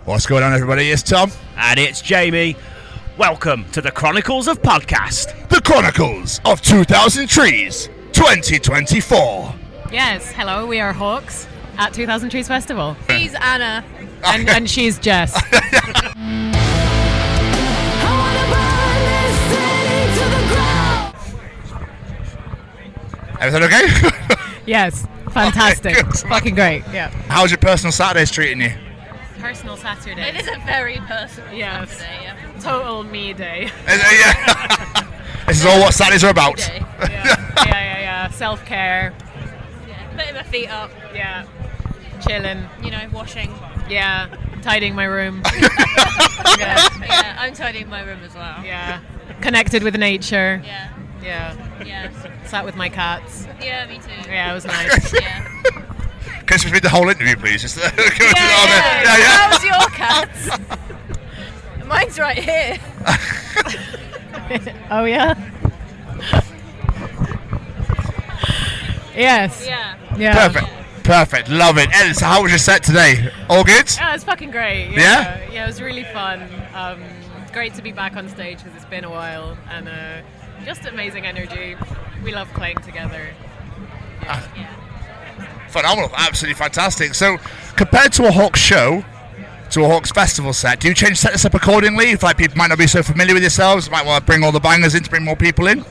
What's going on, everybody? It's Tom. And it's Jamie. Welcome to the Chronicles of Podcast. The Chronicles of 2000 Trees 2024. Yes, hello, we are Hawxx at 2000 Trees Festival. She's Anna. And she's Jess. Everything okay? Yes, fantastic. Okay, good. Fucking great, yeah. How's your personal Saturdays treating you? Personal Saturday. It is a very personal Yes. Saturday, yeah. Total me day. Yeah. This is all what Saturdays are about. Day. Yeah. Self-care. Yeah. Putting my feet up, Yeah. Chilling. washing. Yeah. Tidying my room. Yeah, I'm tidying my room as well. Yeah. Connected with nature. Yeah. Yeah. Sat with my cats. Yeah, me too. Yeah, it was nice. Yeah. Can you read the whole interview, please? Just, Yeah. yeah. How's your cats? Mine's right here. Oh, yeah? Yes. Yeah. Perfect. Love it. Ed, so how was your set today? All good? Yeah, it was fucking great. Yeah? Yeah, it was really fun. Great to be back on stage because it's been a while, and just amazing energy. We love playing together. Phenomenal. Absolutely fantastic. So, compared to a Hawxx show, to a Hawxx festival set, do you set this up accordingly? If people might not be so familiar with yourselves, might want to bring all the bangers in to bring more people in?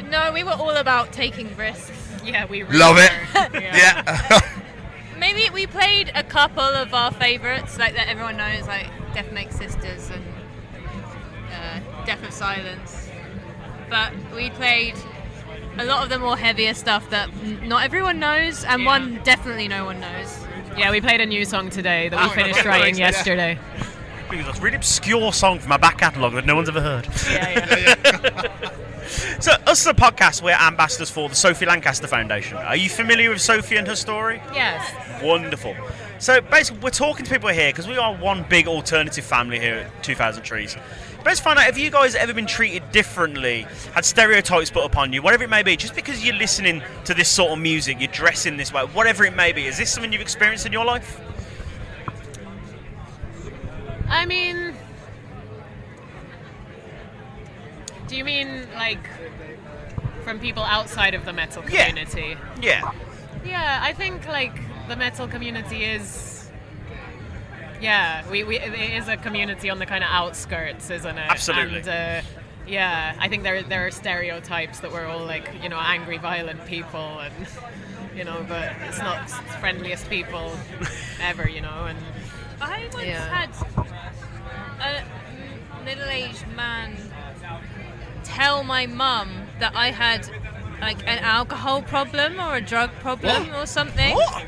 No, we were all about taking risks. Yeah, we really Love it. were. Yeah. Maybe we played a couple of our favourites, like that everyone knows, like Death Makes Sisters and Death of Silence. But we played a lot of the more heavier stuff that not everyone knows, and one definitely no one knows. Yeah, we played a new song today that we finished writing yesterday. It's a really obscure song from our back catalogue that no one's ever heard. Yeah. So, us as a podcast, we're ambassadors for the Sophie Lancaster Foundation. Are you familiar with Sophie and her story? Yes. Wonderful. So, basically, we're talking to people here because we are one big alternative family here at 2000 Trees. Let's find out, have you guys ever been treated differently, had stereotypes put upon you, whatever it may be, just because you're listening to this sort of music, you're dressing this way, whatever it may be. Is this something you've experienced in your life? I mean, do you mean like from people outside of the metal community? Yeah. Yeah, I think like the metal community is, it is a community on the kind of outskirts, isn't it? Absolutely. And I think there are stereotypes that we're all like, angry, violent people, and but it's not friendliest people ever, and I once had a middle-aged man tell my mum that I had like an alcohol problem or a drug problem or something. What?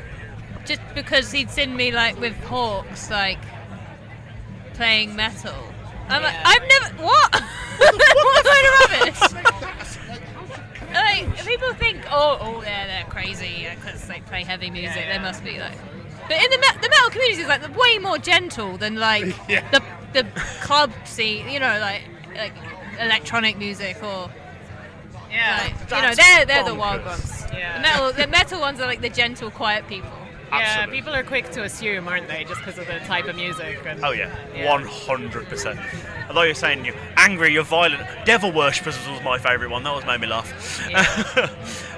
Just because he'd seen me like with Hawxx, like playing metal. I'm like, I've never what? What kind of rubbish? Like people think, they're crazy because they play heavy music. They must be like. But in the metal community is like way more gentle than like the club scene. Like electronic music or. They're the wild ones. Yeah. The metal ones are like the gentle, quiet people. Yeah, Absolutely. people are quick to assume, aren't they, just because of the type of music. And, Oh yeah, 100%. Although you're saying you're angry, you're violent, Devil Worshippers was my favourite one. That always made me laugh. Yeah.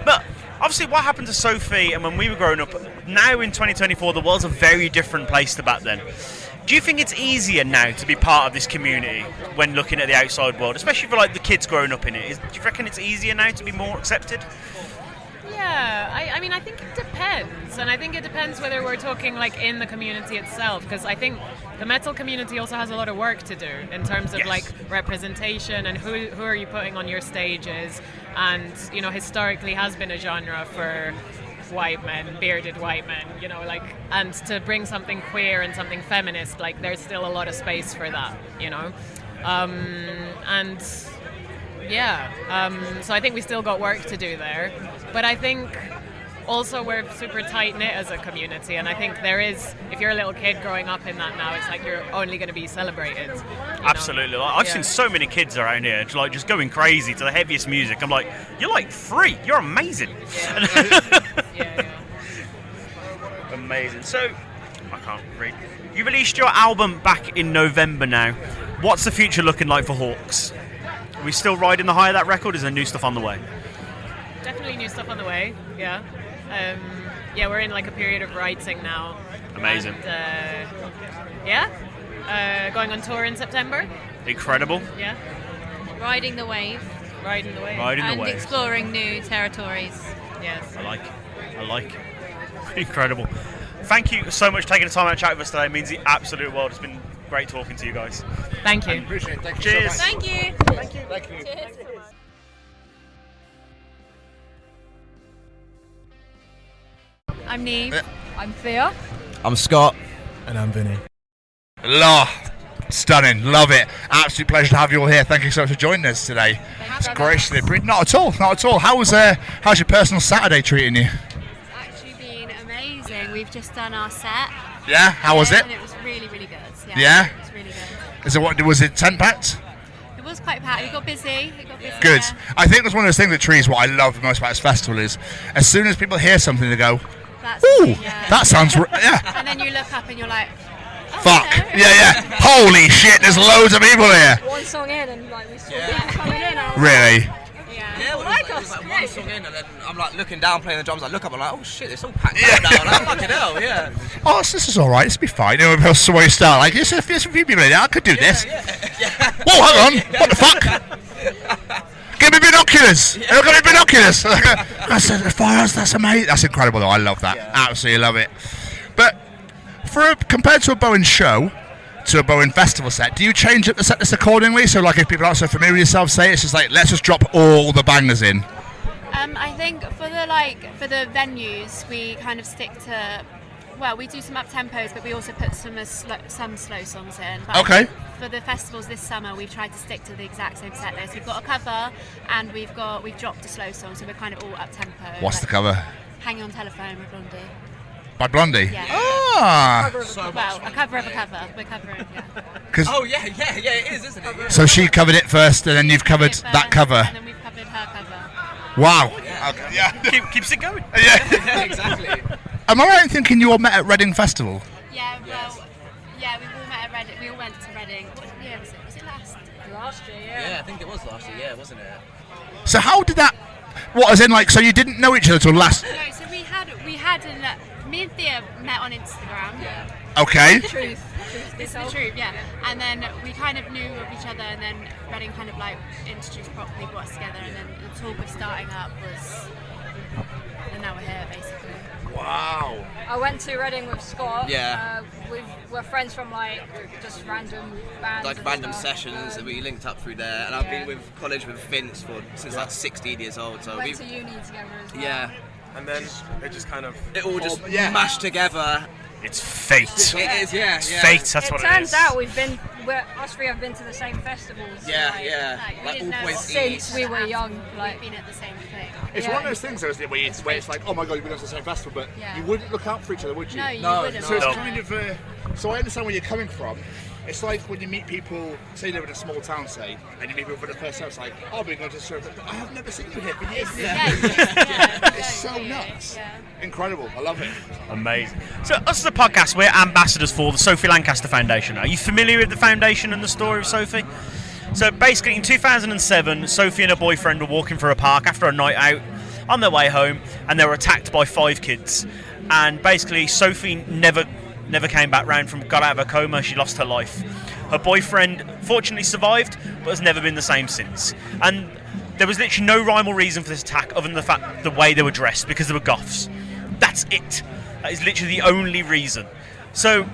But obviously, what happened to Sophie and when we were growing up? Now in 2024, the world's a very different place to back then. Do you think it's easier now to be part of this community when looking at the outside world, especially for like the kids growing up in it? Do you reckon it's easier now to be more accepted? Yeah, I mean, I think it depends. And I think it depends whether we're talking like in the community itself, because I think the metal community also has a lot of work to do in terms of like representation and who are you putting on your stages. And, historically has been a genre for white men, bearded white men, and to bring something queer and something feminist, like there's still a lot of space for that, so I think we still got work to do there, but I think also we're super tight-knit as a community, and I think there is, if you're a little kid growing up in that now, it's like you're only going to be celebrated. Absolutely. I've seen so many kids around here just going crazy to the heaviest music. I'm like, you're like free, you're amazing. Yeah. Amazing. So I can't read. You released your album back in November now. What's the future looking like for Hawxx? Are we still riding the high of that record? Is there new stuff on the way? Definitely new stuff on the way. Yeah. Yeah, we're in like a period of writing now. Amazing. And, going on tour in September. Incredible. Yeah. Riding the wave Riding the wave. Riding the and wave. exploring new territories. Yes. I like it. Incredible. Thank you so much for taking the time out to chat with us today. It means the absolute world. It's been great talking to you guys. Thank you. Appreciate it. Thank you Cheers. so much. Thank you. Thank you. Cheers. I'm Neve. I'm Thea. I'm Scott. And I'm Vinny. Stunning, love it. Absolute pleasure to have you all here. Thank you so much for joining us today. It's graciously not at all. How's your personal Saturday treating you? It's actually been amazing. We've just done our set. Yeah, how was it? And it was really, really good. Yeah? It was really good. Is it was it 10 packed? It was quite packed. It got busy. Good. Yeah. I think that's one of those things at Trees. What I love most about this festival is, as soon as people hear something, they go, That's "Ooh, yeah. that sounds yeah." And then you look up and you're like, oh, Fuck. hello. Yeah. Holy shit! There's loads of people here. One song in and like we saw people coming in. I was Really? Yeah, well, like it was us, like great. one song in, and then I'm like looking down, playing the drums. I look up, I'm like, oh shit, it's all packed Yeah. out now. Like, fucking hell, yeah. Oh, this is all right. This will be fine. You know, the way you start, like, there's a few people in there. I could do this. Whoa, hang on. What the fuck? Give me binoculars. Give me binoculars. I said, that's amazing. That's incredible, though. I love that. Absolutely love it. But compared to a Bowen show, to a Bowen festival set, do you change up the set list accordingly? So, like, if people aren't so familiar with yourself, say it's just like, let's just drop all the bangers in. I think for the venues, we kind of stick to. Well, we do some up tempos, but we also put some slow songs in. But Okay. I think for the festivals this summer, we've tried to stick to the exact same set list. We've got a cover, and we've dropped a slow song, so we're kind of all up tempo. What's the cover? Hang On Telephone with Blondie. By Blondie? Yeah. Ah. Well, a cover of a cover. We're covering, yeah. Oh yeah, it is, isn't it? Yeah. So she covered it first, and then you've covered that cover. And then we've covered her cover. Wow. Okay. Yeah. Keeps it going. Yeah. Exactly. Am I right in thinking you all met at Reading Festival? Yeah, well, yeah, we all met at Reading. We all went to Reading. What year was it? Was it last year, Yeah, I think it was last year. Yeah, wasn't it? So how did that? What, as in, like, so you didn't know each other till last? No, so we had me and Thea met on Instagram. Yeah. Okay. Truth. This is the truth, yeah. And then we kind of knew of each other, and then Reading kind of like introduced properly, brought us together, and then the talk of starting up was, and now we're here basically. Wow. I went to Reading with Scott. Yeah. We're friends from like just random bands. Like and random stuff. sessions that we linked up through there, and I've Yeah. been with college with Vince since like 16 years old. So Went we, to uni together as well. yeah, And then it just kind of. it all just yeah. mashed together. It's fate. It is, yeah. It's yeah. fate. That's It what it turns is. out us three have been to the same festivals. Yeah, like, yeah. Like, we Like didn't all know points Since east. we were young, like We've been at the same thing. It's Yeah. one of those things, though, isn't it, where it's like, oh my god, you've been to the same festival, but Yeah. you wouldn't look out for each other, would you? No, you No, wouldn't. So it's No. kind of. So I understand where you're coming from. It's like when you meet people, say you live in a small town, say, and you meet people for the first time. It's like, oh, we're going to serve. I have never seen you here for years. It's so nuts. Yeah. Incredible. I love it. Amazing. So, us as a podcast, we're ambassadors for the Sophie Lancaster Foundation. Are you familiar with the foundation and the story of Sophie? So, basically, in 2007, Sophie and her boyfriend were walking through a park after a night out on their way home, and they were attacked by 5 kids. And basically, Sophie never came back round got out of her coma. She lost her life. Her boyfriend fortunately survived, but has never been the same since. And there was literally no rhyme or reason for this attack other than the way they were dressed, because they were goths. That's it. That is literally the only reason. So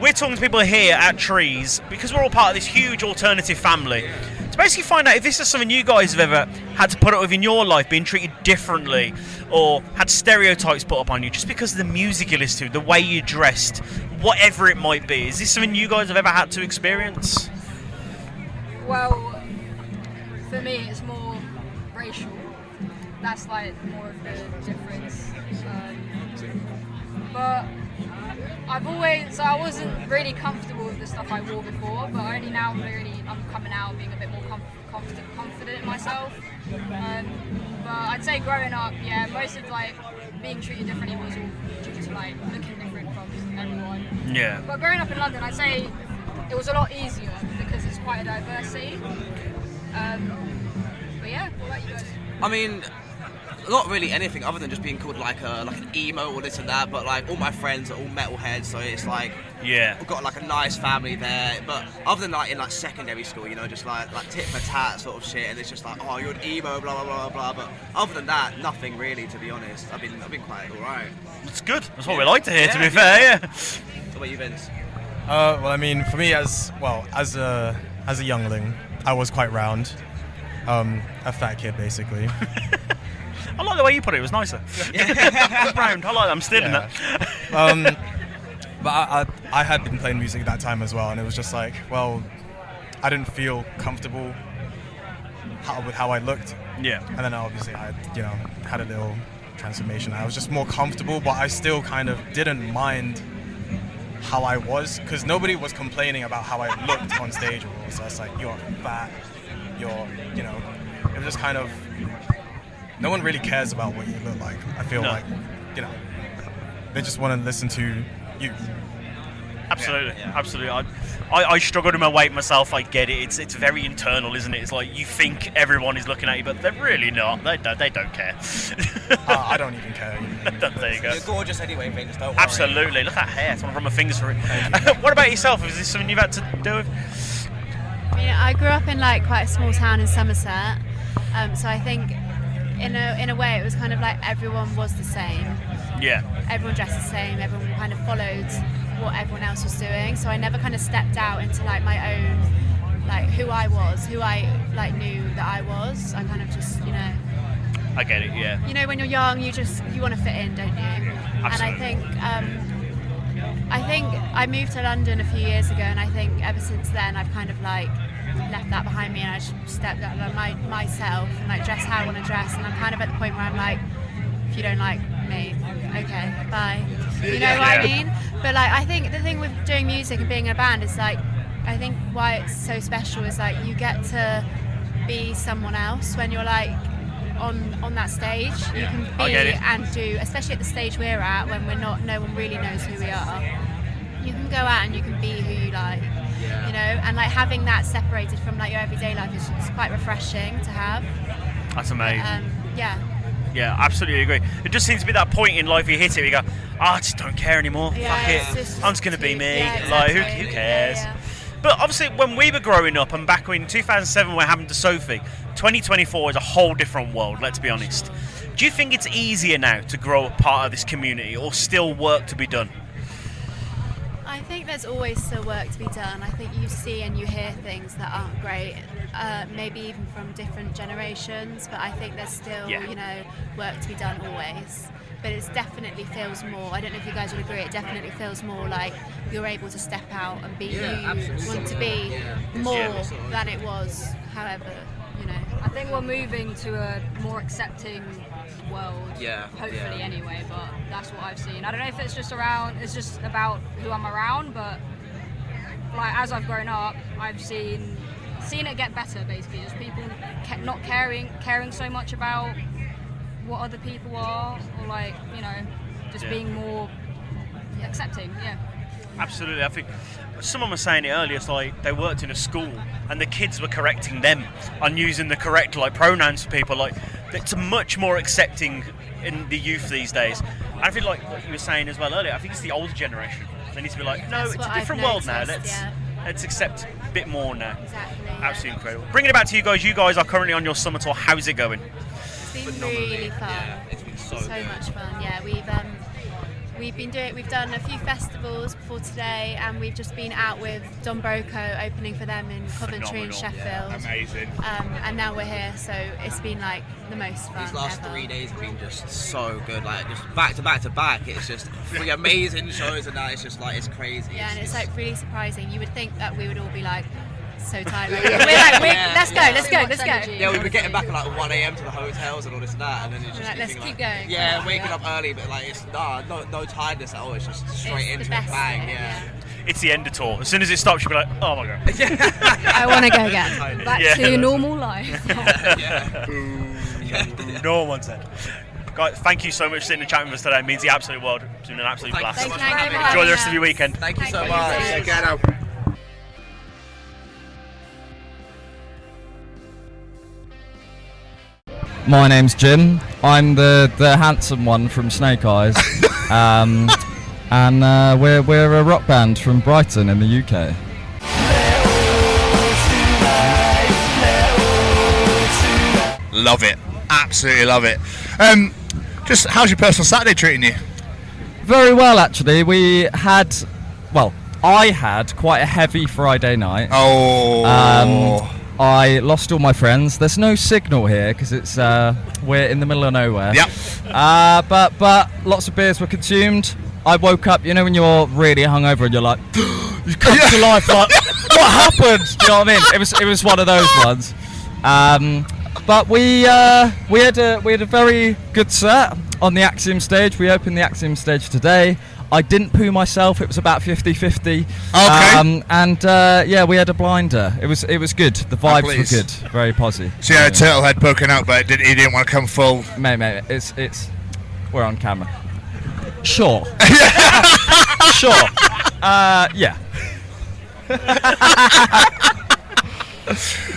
we're talking to people here at Trees because we're all part of this huge alternative family to basically find out if this is something you guys have ever had to put up with in your life, being treated differently, or had stereotypes put up on you just because of the music you listen to, the way you dressed, whatever it might be. Is this something you guys have ever had to experience? well, for me it's more racial. That's like more of the difference. But I wasn't really comfortable with the stuff I wore before, but only now I'm coming out being a bit more confident in myself. But I'd say growing up, yeah, most of like being treated differently was all due to like looking different from everyone. Yeah. But growing up in London, I'd say it was a lot easier because it's quite a diverse city. But yeah, what about you guys? I mean, not really anything other than just being called like an emo or this and that. But like all my friends are all metalheads, so it's like Yeah. we've got like a nice family there. But other than like in like secondary school, you know, just like tit for tat sort of shit, and it's just like, oh, you're an emo, blah blah blah blah. But other than that, nothing really, to be honest. I've been quite alright. It's good. That's what we like to hear, to be fair, yeah. What about you, Vince? Well, I mean, for me, as a youngling, I was quite round, a fat kid basically. I like the way you put it. It was nicer. Round. I like that. I'm stealing that. But I had been playing music at that time as well, and it was just like, well, I didn't feel comfortable with how I looked. Yeah. And then obviously I, had a little transformation. I was just more comfortable, but I still kind of didn't mind how I was, because nobody was complaining about how I looked on stage. So it's like, you're fat, it was just kind of, no one really cares about what you look like. I feel like, they just want to listen to you. Absolutely, absolutely. I struggled with my weight myself. I get it. It's very internal, isn't it? It's like you think everyone is looking at you, but they're really not. They don't care. I don't even care. There you go. You're gorgeous anyway, Vince. Don't worry. Absolutely. Look at that hair. I want to run my fingers through it. What about yourself? Is this something you've had to do with? I mean, I grew up in like quite a small town in Somerset, so I think in a way it was kind of like everyone was the same. Yeah. Everyone dressed the same. Everyone kind of followed what everyone else was doing. So I never kind of stepped out into like my own, like who I was, who I like knew that I was. I kind of just, I get it. Yeah. when you're young, you want to fit in, don't you? Absolutely. And I think I moved to London a few years ago, and I think ever since then I've kind of like left that behind me, and I just stepped out of myself and like dress how I want to dress. And I'm kind of at the point where I'm like, if you don't like me, okay, bye. You know what I mean? But like, I think the thing with doing music and being in a band is like, I think why it's so special is like you get to be someone else when you're like on that stage. You can be and do, especially at the stage we're at when no one really knows who we are. You can go out and you can be who you like, and like having that separated from like your everyday life is quite refreshing to have. That's amazing. Yeah, absolutely agree. It just seems to be that point in life you hit it, you go, I just don't care anymore. Fuck it. I'm just going to be me. Yeah, exactly. Like, who cares? Yeah. But obviously, when we were growing up, and back in 2007 when it happened to Sophie, 2024 is a whole different world, let's be honest. Do you think it's easier now to grow a part of this community, or still work to be done? I think there's always still work to be done. I think you see and you hear things that aren't great, maybe even from different generations, but I think there's still, work to be done always. But it definitely feels more, I don't know if you guys would agree, it definitely feels more like you're able to step out and be who you want to be more than it was, however, I think we're moving to a more accepting world. Hopefully anyway, but that's what I've seen. I don't know if it's just about who I'm around, but like as I've grown up, I've seen it get better basically. Just people not caring so much about what other people are, or like, just being more accepting. Absolutely. I think someone was saying it earlier, it's like they worked in a school and the kids were correcting them on using the correct like pronouns for people. Like, it's much more accepting in the youth these days. And I feel like what you were saying as well earlier, I think it's the older generation. They need to be like, no, it's a different world now. Let's accept a bit more now. Exactly. Absolutely incredible. Bringing it back to you guys. You guys are currently on your summer tour. How's it going? It's been really fun. Yeah, it's been so good. much fun. Yeah, we've done a few festivals before today, and we've just been out with Don Broco opening for them in Coventry and Sheffield. Amazing. And now we're here, so it's been like the most fun. These last ever. 3 days have been just so good, like just back to back to back. It's just 3 amazing shows, and now it's just like it's crazy. Yeah, and it's like really surprising. You would think that we would all be like so tired. We're like, let's go. Yeah, we were getting back at like 1 a.m. to the hotels and all this and that, and then it's just Like, let's keep going. Yeah, waking up early, but like it's no tiredness at all. It's just straight It's into the it, best bang, bit, yeah. It's the end of tour. As soon as it stops, you'll be like, oh my god. I want to go again. Back to normal life. Yeah. No one said. Guys, thank you so much for sitting and chatting with us today. It means the absolute world. It's been an absolute blast. Thank you so much for having me. Enjoy the rest of your weekend. Thank you so much. Take care now. My name's Jim. I'm the handsome one from Snake Eyes, and we're a rock band from Brighton in the UK. Love it. Absolutely love it. Just how's your personal Saturday treating you? Very well, actually. I had quite a heavy Friday night. Oh. I lost all my friends. There's no signal here because it's we're in the middle of nowhere. Yep. But lots of beers were consumed. I woke up, you know, when you're really hungover and you're like, you come to life, like, what happened? Do you know what I mean? It was one of those ones. But we had a very good set on the Axiom stage. We opened the Axiom stage today. I didn't poo myself. It was about 50-50. Okay. We had a blinder. It was good. The vibes were good. Very positive. So you had a turtle head poking out, but he didn't want to come full. Mate, it's we're on camera. Sure. Sure. Yeah.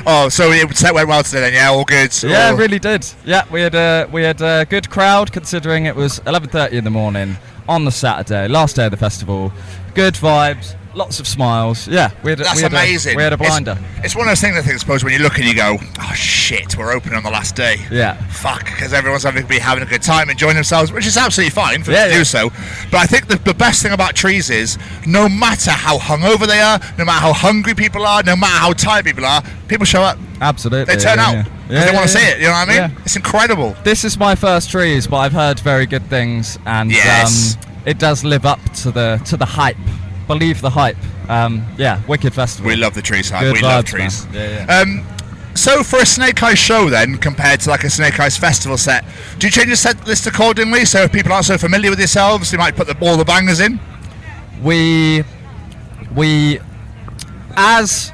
Oh, so the set went well today then, yeah? All good? Yeah, it really did. Yeah, we had a good crowd considering it was 11:30 in the morning on the Saturday, last day of the festival. Good vibes, lots of smiles. Yeah, That's amazing. We had a blinder. It's one of those things, I suppose, when you look and you go, oh shit, we're open on the last day. Yeah. Fuck, because everyone's having a good time, enjoying themselves, which is absolutely fine for them to do so. But I think the best thing about trees is, no matter how hungover they are, no matter how hungry people are, no matter how tired people are, people show up. Absolutely. They turn out. Yeah, they want to see it, you know what I mean? Yeah. It's incredible. This is my first trees, but I've heard very good things, and yes. It does live up to the hype. Believe the hype. Wicked festival. We love the trees hype. Good We vibes, love trees. man. Yeah. So for a Snake Eyes show then, compared to like a Snake Eyes festival set, do you change the set list accordingly? So if people aren't so familiar with yourselves, you might put all the bangers in? We as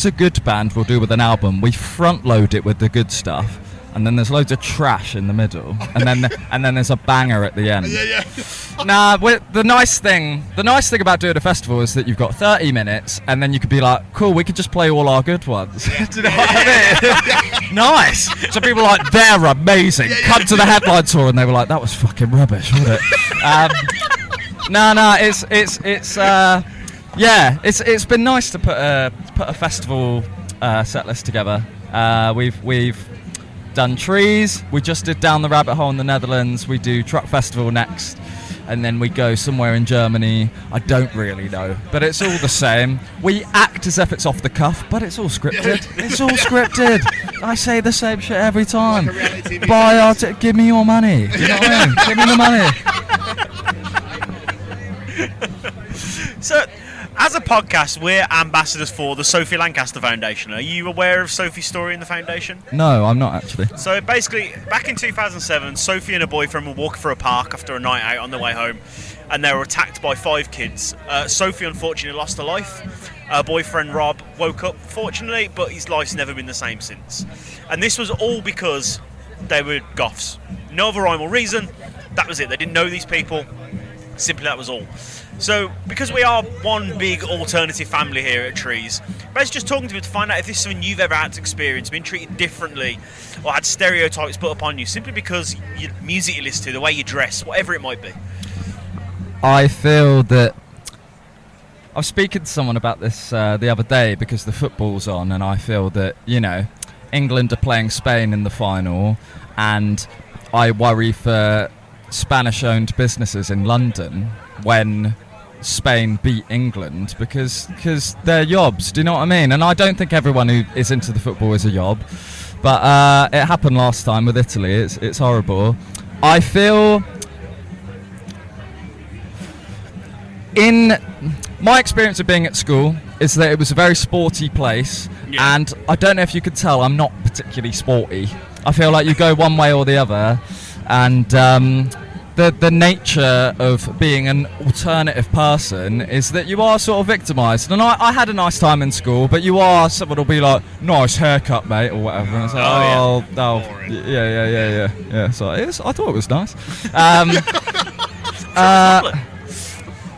a good band will do with an album, we front load it with the good stuff, and then there's loads of trash in the middle, and then there's a banger at the end. Yeah. Nah, the nice thing about doing a festival is that you've got 30 minutes, and then you could be like, cool, we could just play all our good ones. Do you know what I mean? Nice. So people are like, they're amazing. Come to the headline tour, and they were like, that was fucking rubbish, wasn't it? It's been nice to put a festival set list together. We've done trees. We just did Down the Rabbit Hole in the Netherlands. We do Truck Festival next, and then we go somewhere in Germany. I don't really know, but it's all the same. We act as if it's off the cuff, but it's all scripted. It's all scripted. I say the same shit every time. Buy our give me your money. Do you know what I mean? Give me the money. So, as a podcast, we're ambassadors for the Sophie Lancaster Foundation. Are you aware of Sophie's story in the foundation? No, I'm not actually. So basically, back in 2007, Sophie and her boyfriend were walking through a park after a night out on their way home, and they were attacked by 5 kids. Sophie unfortunately lost her life. Her boyfriend Rob woke up, fortunately, but his life's never been the same since. And this was all because they were goths. No other rhyme or reason. That was it. They didn't know these people. Simply that was all. So, because we are one big alternative family here at Trees, basically just talking to you to find out if this is something you've ever had to experience, been treated differently, or had stereotypes put upon you, simply because your music you listen to, the way you dress, whatever it might be. I feel that I was speaking to someone about this the other day because the football's on, and I feel that, you know, England are playing Spain in the final, and I worry for Spanish-owned businesses in London when Spain beat England because they're yobs. Do you know what I mean? And I don't think everyone who is into the football is a yob, but it happened last time with Italy. It's horrible. I feel in my experience of being at school is that it was a very sporty place, and I don't know if you could tell, I'm not particularly sporty. I feel like you go one way or the other, and the nature of being an alternative person is that you are sort of victimised. And I had a nice time in school, but you are, someone will be like, nice haircut, mate, or whatever. And it's like, yeah. So I thought it was nice.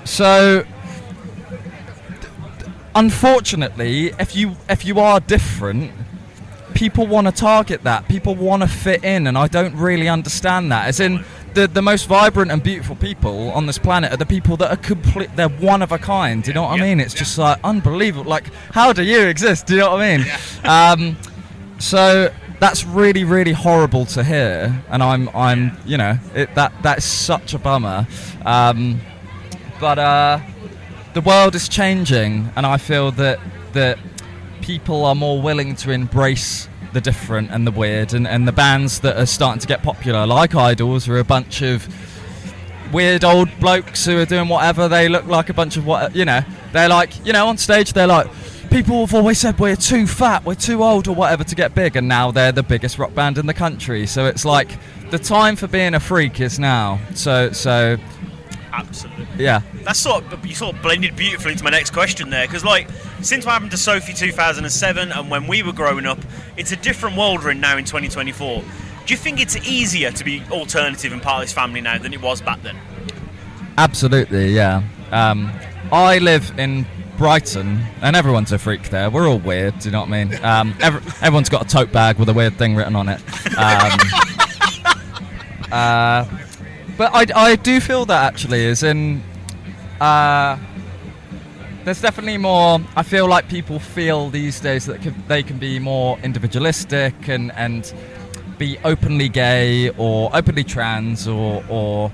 So, unfortunately, if you are different, people want to target that. People want to fit in, and I don't really understand that. As in, the most vibrant and beautiful people on this planet are the people that are they're one of a kind. Do you know what I mean? It's just like unbelievable. Like, how do you exist? Do you know what I mean? So that's really, really horrible to hear, and I'm you know, that's such a bummer. But the world is changing, and I feel that people are more willing to embrace the different and the weird, and the bands that are starting to get popular, like Idols, are a bunch of weird old blokes who are doing whatever. They look like a bunch of they're like, on stage they're like, people have always said we're too fat, we're too old or whatever to get big, and now they're the biggest rock band in the country. So it's like the time for being a freak is now. So absolutely. Yeah. That's you sort of blended beautifully into my next question there, because like since what happened to Sophie 2007 and when we were growing up, it's a different world we're in now in 2024. Do you think it's easier to be alternative and part of this family now than it was back then? Absolutely, yeah. I live in Brighton, and everyone's a freak there. We're all weird, do you know what I mean? Everyone's got a tote bag with a weird thing written on it. But I do feel that actually, as in, there's definitely more. I feel like people feel these days that they can be more individualistic and be openly gay or openly trans or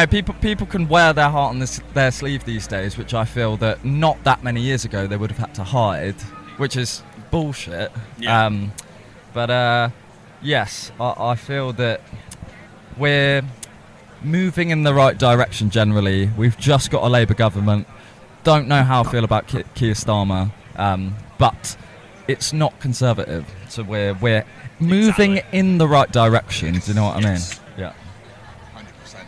people can wear their heart on their sleeve these days, which I feel that not that many years ago they would have had to hide, which is bullshit. Yeah. Yes, I feel that we're moving in the right direction generally. We've just got a Labour government. Don't know how I feel about Keir Starmer, but it's not conservative. So we're moving in the right direction. Do you know what I mean? Yeah. 100%.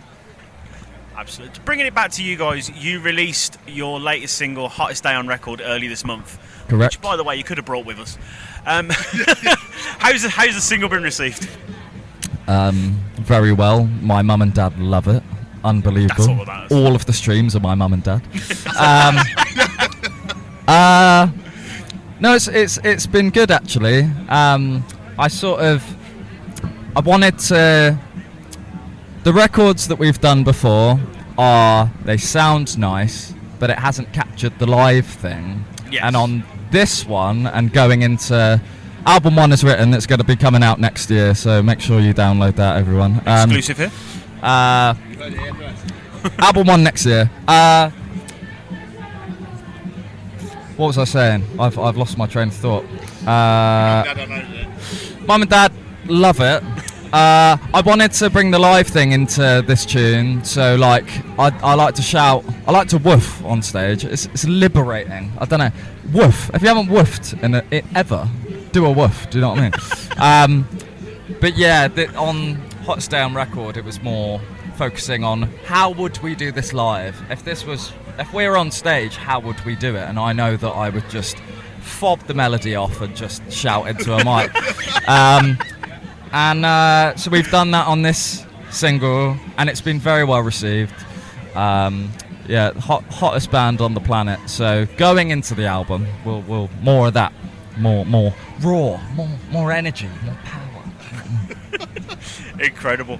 Absolutely. Bringing it back to you guys, you released your latest single, Hottest Day on Record, early this month. Correct. Which, by the way, you could have brought with us. How's the single been received? Very well. My mum and dad love it. Unbelievable. That's all that matters. All of the streams are my mum and dad. No, it's been good actually. I wanted to. The records that we've done before they sound nice, but it hasn't captured the live thing. Yes. And on this one, and going into album 1 is written, it's going to be coming out next year, so make sure you download that, everyone. Exclusive here. Album 1 next year. What was I saying? I've lost my train of thought. Mum and Dad love it. I wanted to bring the live thing into this tune, so like I like to shout, I like to woof on stage. It's liberating. I don't know, woof. If you haven't woofed in it ever, do a woof. Do you know what I mean? But yeah, on Hottest Day on Record, it was more focusing on how would we do this live. If we were on stage, how would we do it? And I know that I would just fob the melody off and just shout into a mic. So we've done that on this single, and it's been very well received. Hottest band on the planet. So going into the album, we'll more of that, more raw, more energy, more power. Incredible.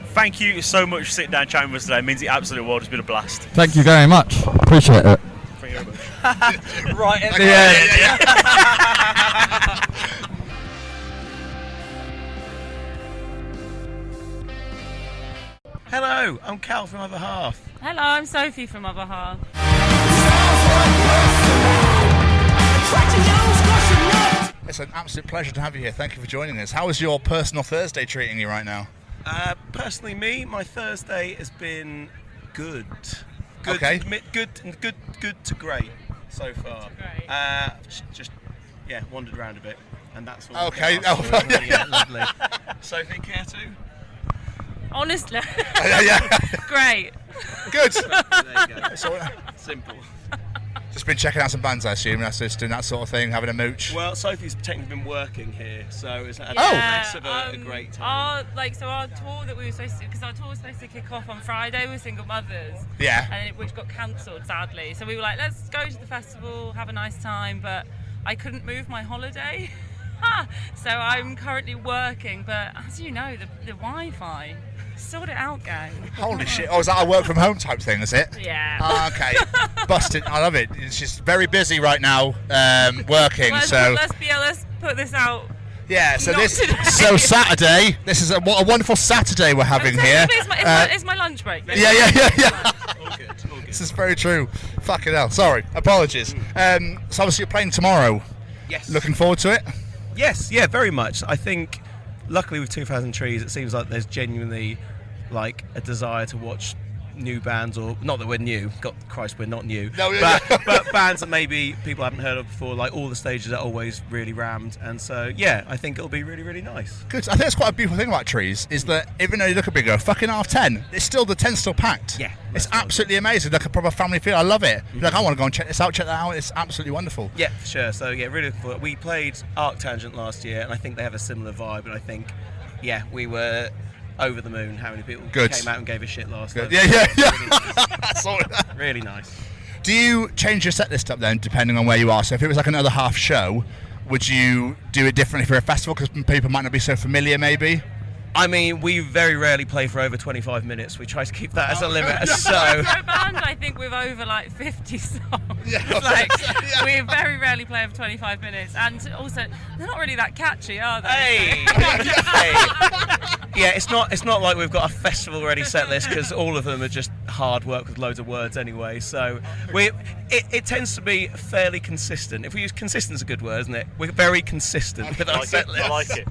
Thank you so much for sitting down chatting with us today. It means the absolute world. It's been a blast. Thank you very much. Appreciate it. Thank you very much. Right at the end. Hello, I'm Cal from Other Half. Hello, I'm Sophie from Other Half. It's an absolute pleasure to have you here. Thank you for joining us. How is your personal Thursday treating you right now? Personally, my Thursday has been good. Okay. Good to great so far. Just wandered around a bit, and that's all. Okay. Really lovely. Sophie, care to? Honestly. Yeah. Great. Good. There you go. So, Simple. just been checking out some bands, I assume. That's just doing that sort of thing, having a mooch. Well, Sophie's technically been working here, so it's had Oh. less of a great time. Our tour that we were supposed to, because our tour was supposed to kick off on Friday with Single Mothers. Yeah. And which got cancelled, sadly. So we were like, let's go to the festival, have a nice time, but I couldn't move my holiday. So I'm currently working, but as you know, the Wi-Fi, sort it out, gang. Holy shit. Oh, is that a work from home type thing, is it? Yeah. Ah, okay. Busted. I love it. She's very busy right now, working, Let's put this out. Yeah, so Not today. so Saturday, this is what a wonderful Saturday we're having here. It's my lunch break. Yeah. All good. This is very true. Fucking hell. Sorry. Apologies. So obviously you're playing tomorrow. Yes. Looking forward to it? Yes, yeah, very much. I think, luckily with 2,000 Trees, it seems like there's genuinely like a desire to watch new bands, or not that we're new. God Christ, we're not new. No, but bands that maybe people haven't heard of before. Like all the stages are always really rammed, and so yeah, I think it'll be really, really nice. Good. I think that's quite a beautiful thing about Trees, is that even though you look a big go, fucking 10:30, it's still the 10's still packed. Yeah, It's that's absolutely amazing. Like a proper family feel. I love it. Like, I want to go and check this out, check that out. It's absolutely wonderful. Yeah, for sure. So yeah, really looking forward. We played Arctangent last year, and I think they have a similar vibe. And I think, yeah, we were over the moon how many people Good. came out and gave a shit last Good. night. Yeah. Really nice. Really nice. Do you change your set list up then, depending on where you are? So if it was like another half show, would you do it differently for a festival because people might not be so familiar, maybe? I mean, we very rarely play for over 25 minutes. We try to keep that as a limit. So For a band, I think with over like 50 songs. We very rarely play over 25 minutes, and also they're not really that catchy, are they? Hey. Yeah, it's not like we've got a festival-ready set list, because all of them are just hard work with loads of words anyway. So it tends to be fairly consistent. If we use consistent is a good word, isn't it? We're very consistent with our set list. I like it.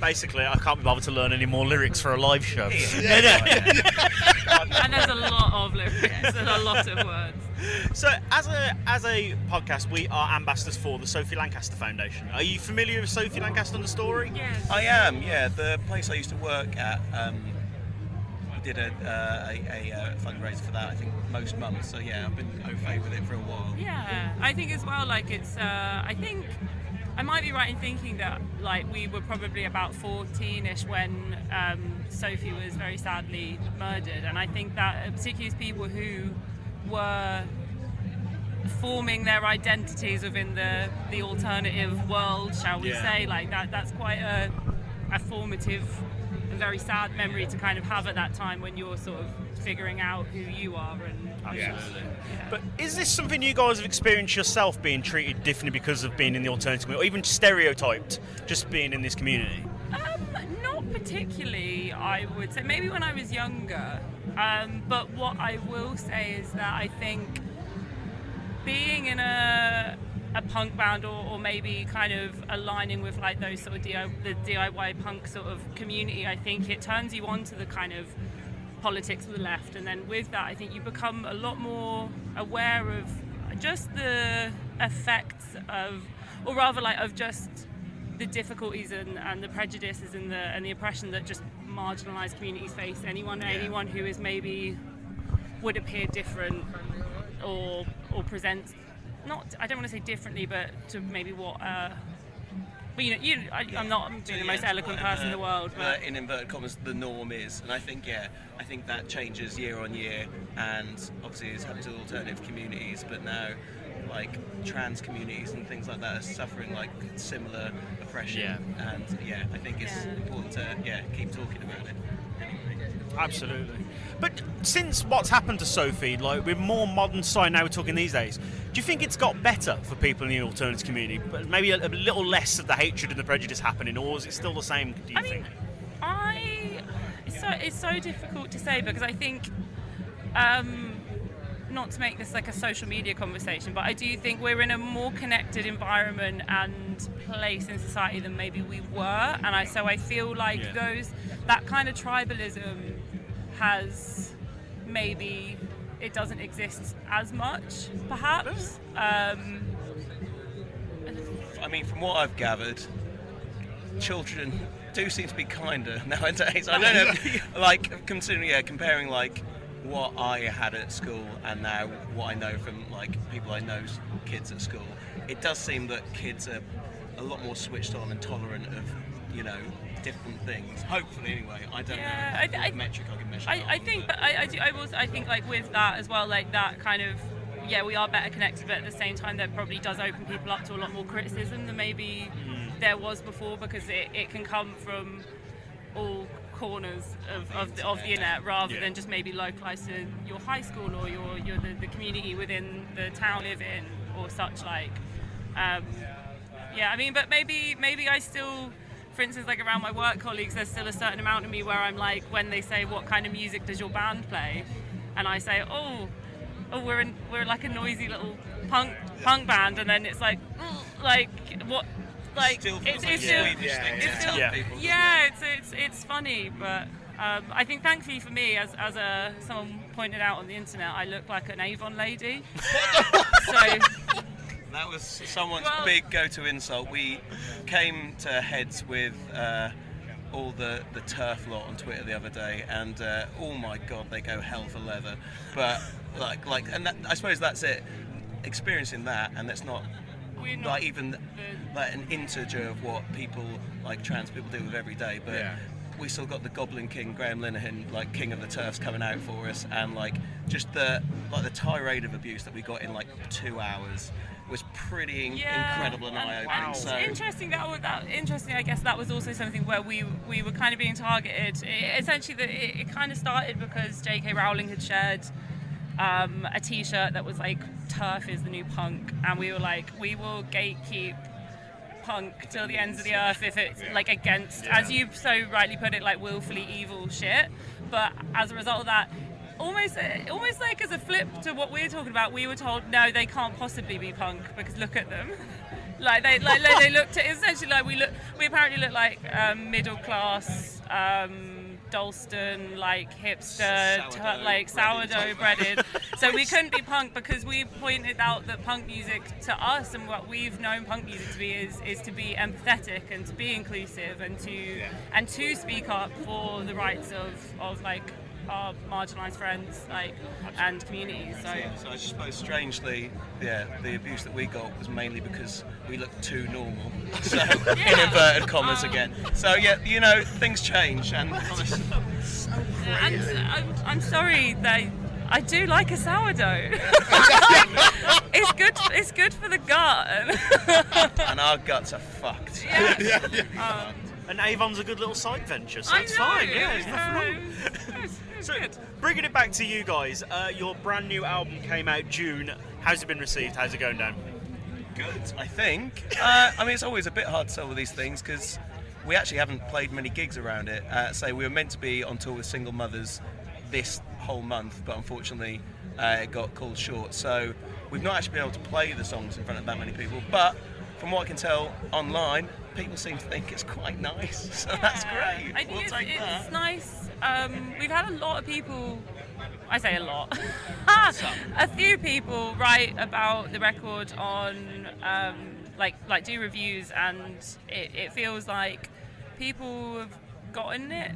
Basically, I can't be bothered to learn any more lyrics for a live show. And there's a lot of lyrics and a lot of words. So, as a podcast, we are ambassadors for the Sophie Lancaster Foundation. Are you familiar with Sophie Lancaster and the story? Yes. I am, yeah. The place I used to work at, we did a fundraiser for that, I think, most months. So, yeah, I've been au fait with it for a while. Yeah, I think as well, like it's, I think I might be right in thinking that like we were probably about 14-ish when Sophie was very sadly murdered, and I think that particularly as people who were forming their identities within the alternative world, shall we say, like that's quite a formative and very sad memory to kind of have at that time when you're sort of figuring out who you are. And Absolutely. Yeah. But is this something you guys have experienced yourself, being treated differently because of being in the alternative community, or even stereotyped just being in this community? Not particularly, I would say. Maybe when I was younger. But what I will say is that I think being in a punk band, or maybe kind of aligning with like those sort of the DIY punk sort of community, I think it turns you on to the kind of politics of the left, and then with that I think you become a lot more aware of just the effects of, or rather like of just the difficulties and the prejudices and the oppression that just marginalised communities face. Anyone who is maybe would appear different or presents, not, I don't want to say differently, but to maybe what but I'm not being the most eloquent person in the world, but in inverted commas, the norm is, and I think that changes year on year, and obviously it's happened to alternative communities, but now like trans communities and things like that are suffering like similar oppression, and I think it's important to keep talking about it. Absolutely. But since what's happened to Sophie, like with more modern society now we're talking these days, do you think it's got better for people in the alternative community? But maybe a little less of the hatred and the prejudice happening, or is it still the same, do you think? It's so difficult to say, because I think not to make this like a social media conversation, but I do think we're in a more connected environment and place in society than maybe we were, and I feel like that kind of tribalism has, maybe it doesn't exist as much, perhaps. I mean, from what I've gathered, children do seem to be kinder nowadays. I don't know, like comparing like what I had at school and now what I know from like people I know's kids at school. It does seem that kids are a lot more switched on and tolerant of, you know, different things. Hopefully, anyway. I don't know what metric I can measure. I think, but I think like with that as well, like that kind of, yeah, we are better connected, but at the same time, that probably does open people up to a lot more criticism than maybe there was before, because it can come from all corners of the internet, rather than just maybe localized to your high school or the community within the town you live in or such like. Yeah, I mean, but maybe I still, for instance, like around my work colleagues, there's still a certain amount of me where I'm like, when they say, what kind of music does your band play? And I say, we're like a noisy little punk band, and then it's like what, like Still it's feels still, like a Swedish thing to it's tell still, people. it's funny, but I think thankfully for me, as someone pointed out on the internet, I look like an Avon lady. So. That was someone's big go-to insult. We came to heads with all the turf lot on Twitter the other day, and oh my god, they go hell for leather. But and that, I suppose that's it. Experiencing that, and that's not like even like an integer of what people like trans people deal with every day. But we still got the Goblin King, Graham Linehan, like King of the Turfs, coming out for us, and like just the tirade of abuse that we got in like 2 hours was pretty incredible and eye-opening. Wow. So Interesting. Interesting. I guess that was also something where we were kind of being targeted. It kind of started because J.K. Rowling had shared a T-shirt that was like "Turf is the new punk," and we were like, we will gatekeep punk till the ends of the earth if it's like against, as you so rightly put it, like willfully evil shit. But as a result of that, almost like as a flip to what we're talking about, we were told no, they can't possibly be punk because look at them. they looked at, essentially like we apparently look like middle class Dalston, like hipster, sourdough breaded. So we couldn't be punk because we pointed out that punk music to us, and what we've known punk music to be, is to be empathetic and to be inclusive and to speak up for the rights of like our marginalised friends, like, and communities. So I suppose strangely, the abuse that we got was mainly because we looked too normal. So in inverted commas again. So you know, things change, and I'm sorry that I do like a sourdough. It's good for the gut. And our guts are fucked. And Avon's a good little side venture, so it's fine. Yeah, there's nothing wrong. So, bringing it back to you guys, your brand new album came out June. How's it been received? How's it going down? Good, I think. I mean, it's always a bit hard to sell with these things because we actually haven't played many gigs around it. So we were meant to be on tour with Single Mothers this whole month, but unfortunately it got called short. So we've not actually been able to play the songs in front of that many people. But from what I can tell online, people seem to think it's quite nice. So that's great. I think it's nice. We've had a lot of people, I say a lot, a few people write about the record on, like do reviews, and it feels like people have gotten it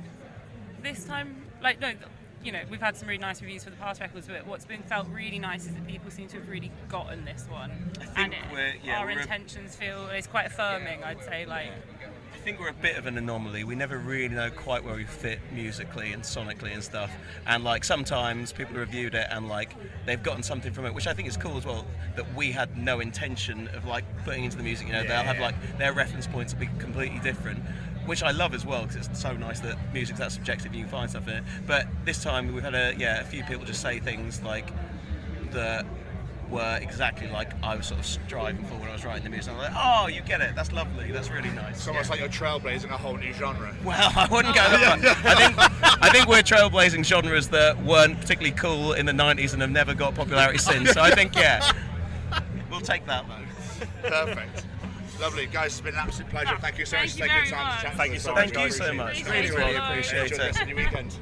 this time. Like, no, you know, we've had some really nice reviews for the past records, but what's been felt really nice is that people seem to have really gotten this one. I think our intentions feel, it's quite affirming, I'd say, like. I think we're a bit of an anomaly. We never really know quite where we fit musically and sonically and stuff. And like sometimes people reviewed it and like they've gotten something from it, which I think is cool as well, that we had no intention of like putting into the music. You know, they'll have like their reference points will be completely different, which I love as well, because it's so nice that music's that subjective, you can find stuff in it. But this time we've had a few people just say things like that were exactly like I was sort of striving for when I was writing the music. I'm like, oh, you get it, that's lovely, that's really nice. It's almost like you're trailblazing a whole new genre. Well, I wouldn't go that far. I think we're trailblazing genres that weren't particularly cool in the 90s and have never got popularity since. So I think, we'll take that though. Perfect. Lovely, guys. It's been an absolute pleasure. Thank you so much for taking the time to chat. Thank you so much. much. Thank you so much. Really appreciate Enjoy the rest of it. your weekend.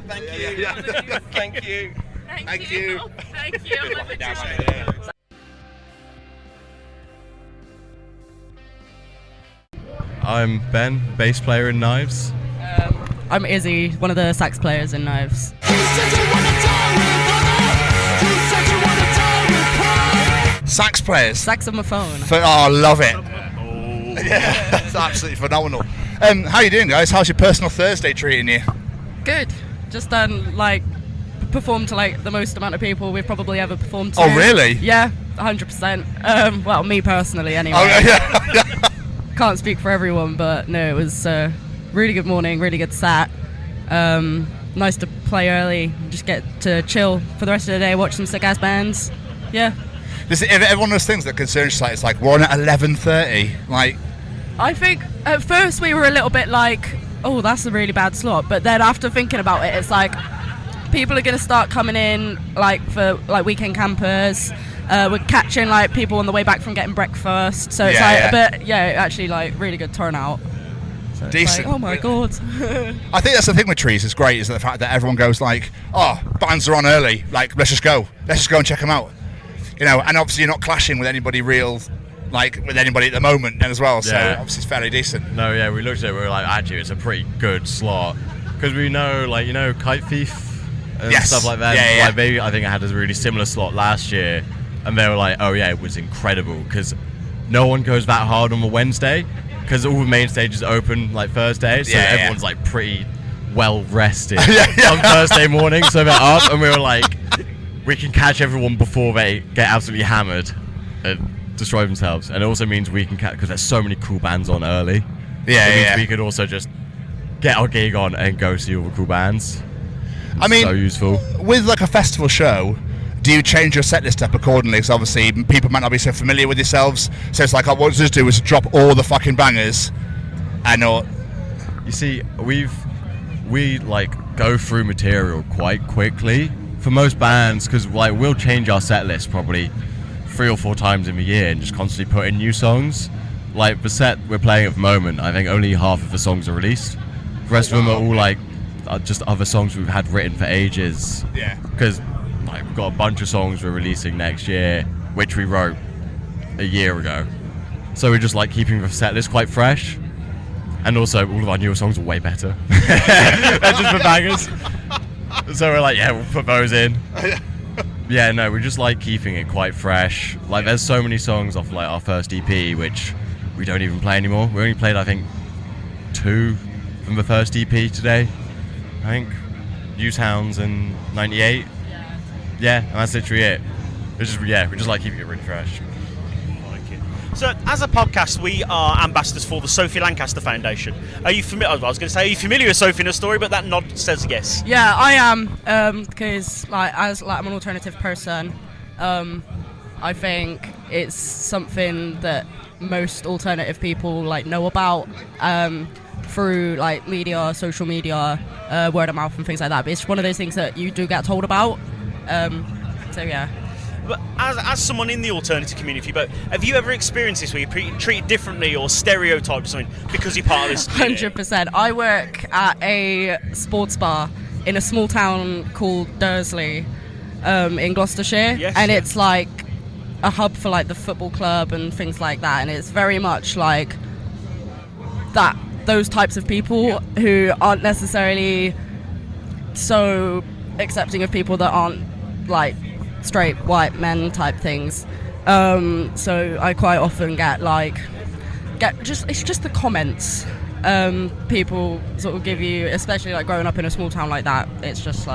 Thank you. Thank you. Thank you. Thank you. I'm like, I'm Ben, bass player in Knives. I'm Izzy, one of the sax players in Knives. Sax players. Saxophone. I love it. Yeah, that's absolutely phenomenal. How you doing, guys? How's your personal Thursday treating you? Good. Just done performed to the most amount of people we've probably ever performed to. Oh, really? Yeah, 100%. Well, me personally, anyway. Oh, yeah. Can't speak for everyone, but no, it was really good morning, really good set. Nice to play early, just get to chill for the rest of the day, watch some sick ass bands. Yeah. Is it every one of those things that concerns you? It's like we're on at 11:30. I think at first we were a little bit like, oh, that's a really bad slot. But then after thinking about it, it's like people are going to start coming in for weekend campers. We're catching people on the way back from getting breakfast. So it's actually really good turnout. So Decent. Oh my god. I think that's the thing with Trees. It's great is the fact that everyone goes oh, bands are on early. Let's just go and check them out. And obviously you're not clashing with anybody real. With anybody at the moment then as well, so obviously it's fairly decent. No, yeah, we looked at it, we were like, actually, it's a pretty good slot. Because we know, Kite Thief and stuff like that. Yeah. Maybe I think it had a really similar slot last year, and they were like, oh yeah, it was incredible, because no one goes that hard on a Wednesday, because all the main stages open Thursday, so everyone's pretty well rested on Thursday morning, so they're up, and we were like, we can catch everyone before they get absolutely hammered and destroy themselves, and it also means we can catch, because there's so many cool bands on early. It means we could also just get our gig on and go see all the cool bands. So useful. With a festival show, do you change your set list up accordingly? Because obviously people might not be so familiar with yourselves, so it's what we'll just do is drop all the fucking bangers, and you see, we go through material quite quickly for most bands, because we'll change our set list probably 3 or 4 times in the year and just constantly put in new songs. The set we're playing at the moment, I think only half of the songs are released. The rest of them are all just other songs we've had written for ages. Yeah. Because we've got a bunch of songs we're releasing next year, which we wrote a year ago. So we're just keeping the set list quite fresh. And also all of our newer songs are way better. They're just the bangers. So we're we'll put those in. Yeah, no, we just keeping it quite fresh. There's so many songs off our first EP which we don't even play anymore. We only played I think 2 from the first EP today. I think Use Hounds and 98. Yeah, and that's literally it. We just keeping it really fresh. So, as a podcast, we are ambassadors for the Sophie Lancaster Foundation. Are you familiar? I was going to say, are you familiar with Sophie and her story? But that nod says yes. Yeah, I am. Because I'm an alternative person. I think it's something that most alternative people know about through media, social media, word of mouth, and things like that. But it's one of those things that you do get told about. So yeah. But as someone in the alternative community, but have you ever experienced this where you're treated differently or stereotyped or something because you're part of this community? 100%. I work at a sports bar in a small town called Dursley in Gloucestershire, and it's a hub for the football club and things like that, and it's very much that those types of people who aren't necessarily so accepting of people that aren't straight white men type things. So I quite often get it's just the comments people sort of give you, especially growing up in a small town like that. It's just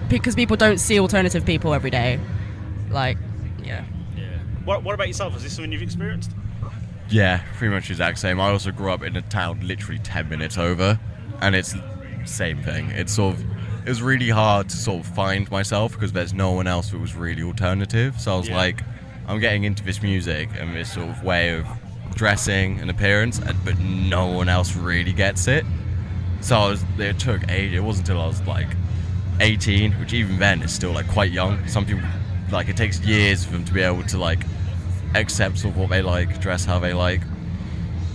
because people don't see alternative people every day. Yeah. What about yourself? Is this something you've experienced? Yeah, pretty much the exact same. I also grew up in a town literally 10 minutes over, and it's the same thing. It was really hard to sort of find myself because there's no one else that was really alternative. So I was I'm getting into this music and this sort of way of dressing and appearance, but no one else really gets it. So it took ages. It wasn't until I was 18, which even then is still quite young. Some people, it takes years for them to be able to accept sort of what they dress how they like.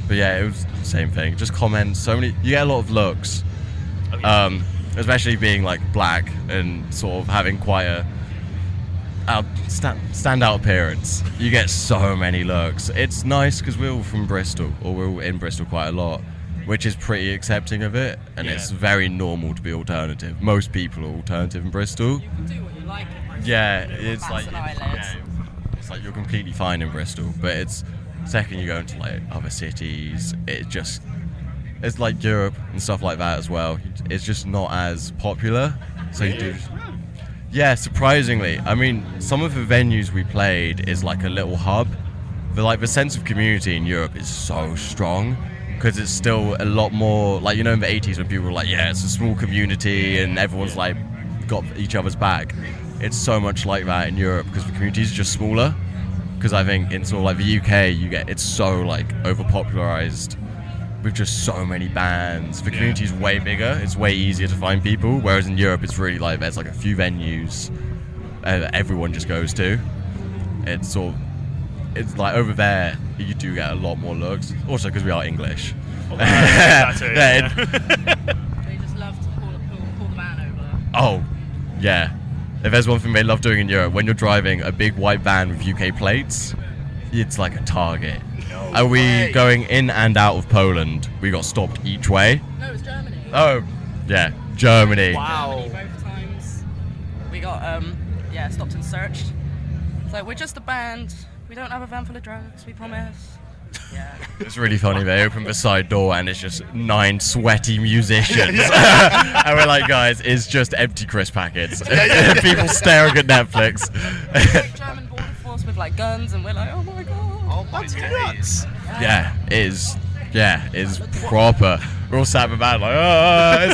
But yeah, it was the same thing. Just comments. You get a lot of looks. Especially being black and sort of having quite standout appearance. You get so many looks. It's nice because we're all from Bristol, or we're all in Bristol quite a lot, which is pretty accepting of it, and it's very normal to be alternative. Most people are alternative in Bristol. You can do what you like in Bristol. Yeah, it's like Yeah. it's like you're completely fine in Bristol, but it's second you go into like other cities, it's like Europe and stuff like that as well. It's just not as popular. So you do. Yeah, surprisingly. I mean, some of the venues we played is like a little hub. The sense of community in Europe is so strong because it's still a lot more like, you know, in the 80s when people were like, yeah, it's a small community and everyone's like got each other's back. It's so much like that in Europe because the communities are just smaller. Because I think in sort of like the UK, it's so like overpopularized with just so many bands. The community's way bigger. It's way easier to find people. Whereas in Europe, it's really like there's like a few venues that everyone just goes to. It's like over there, you do get a lot more looks. Also because we are English. That too, yeah. They just love to pull the van over. Oh, yeah. If there's one thing they love doing in Europe, when you're driving a big white van with UK plates, it's like a target. Are we going in and out of Poland? We got stopped each way. No, it's Germany. Oh, yeah, Germany. Wow. Germany both times. We got stopped and searched. It's like, we're just a band. We don't have a van full of drugs, we promise. Yeah. It's really funny. They open the side door and it's just 9 sweaty musicians. And we're like, guys, it's just empty crisp packets. People staring at Netflix. German border force with like guns, and we're like, oh my god. Oh my days. Yeah, it is. Yeah, it's proper. We're all sat in the van like, oh,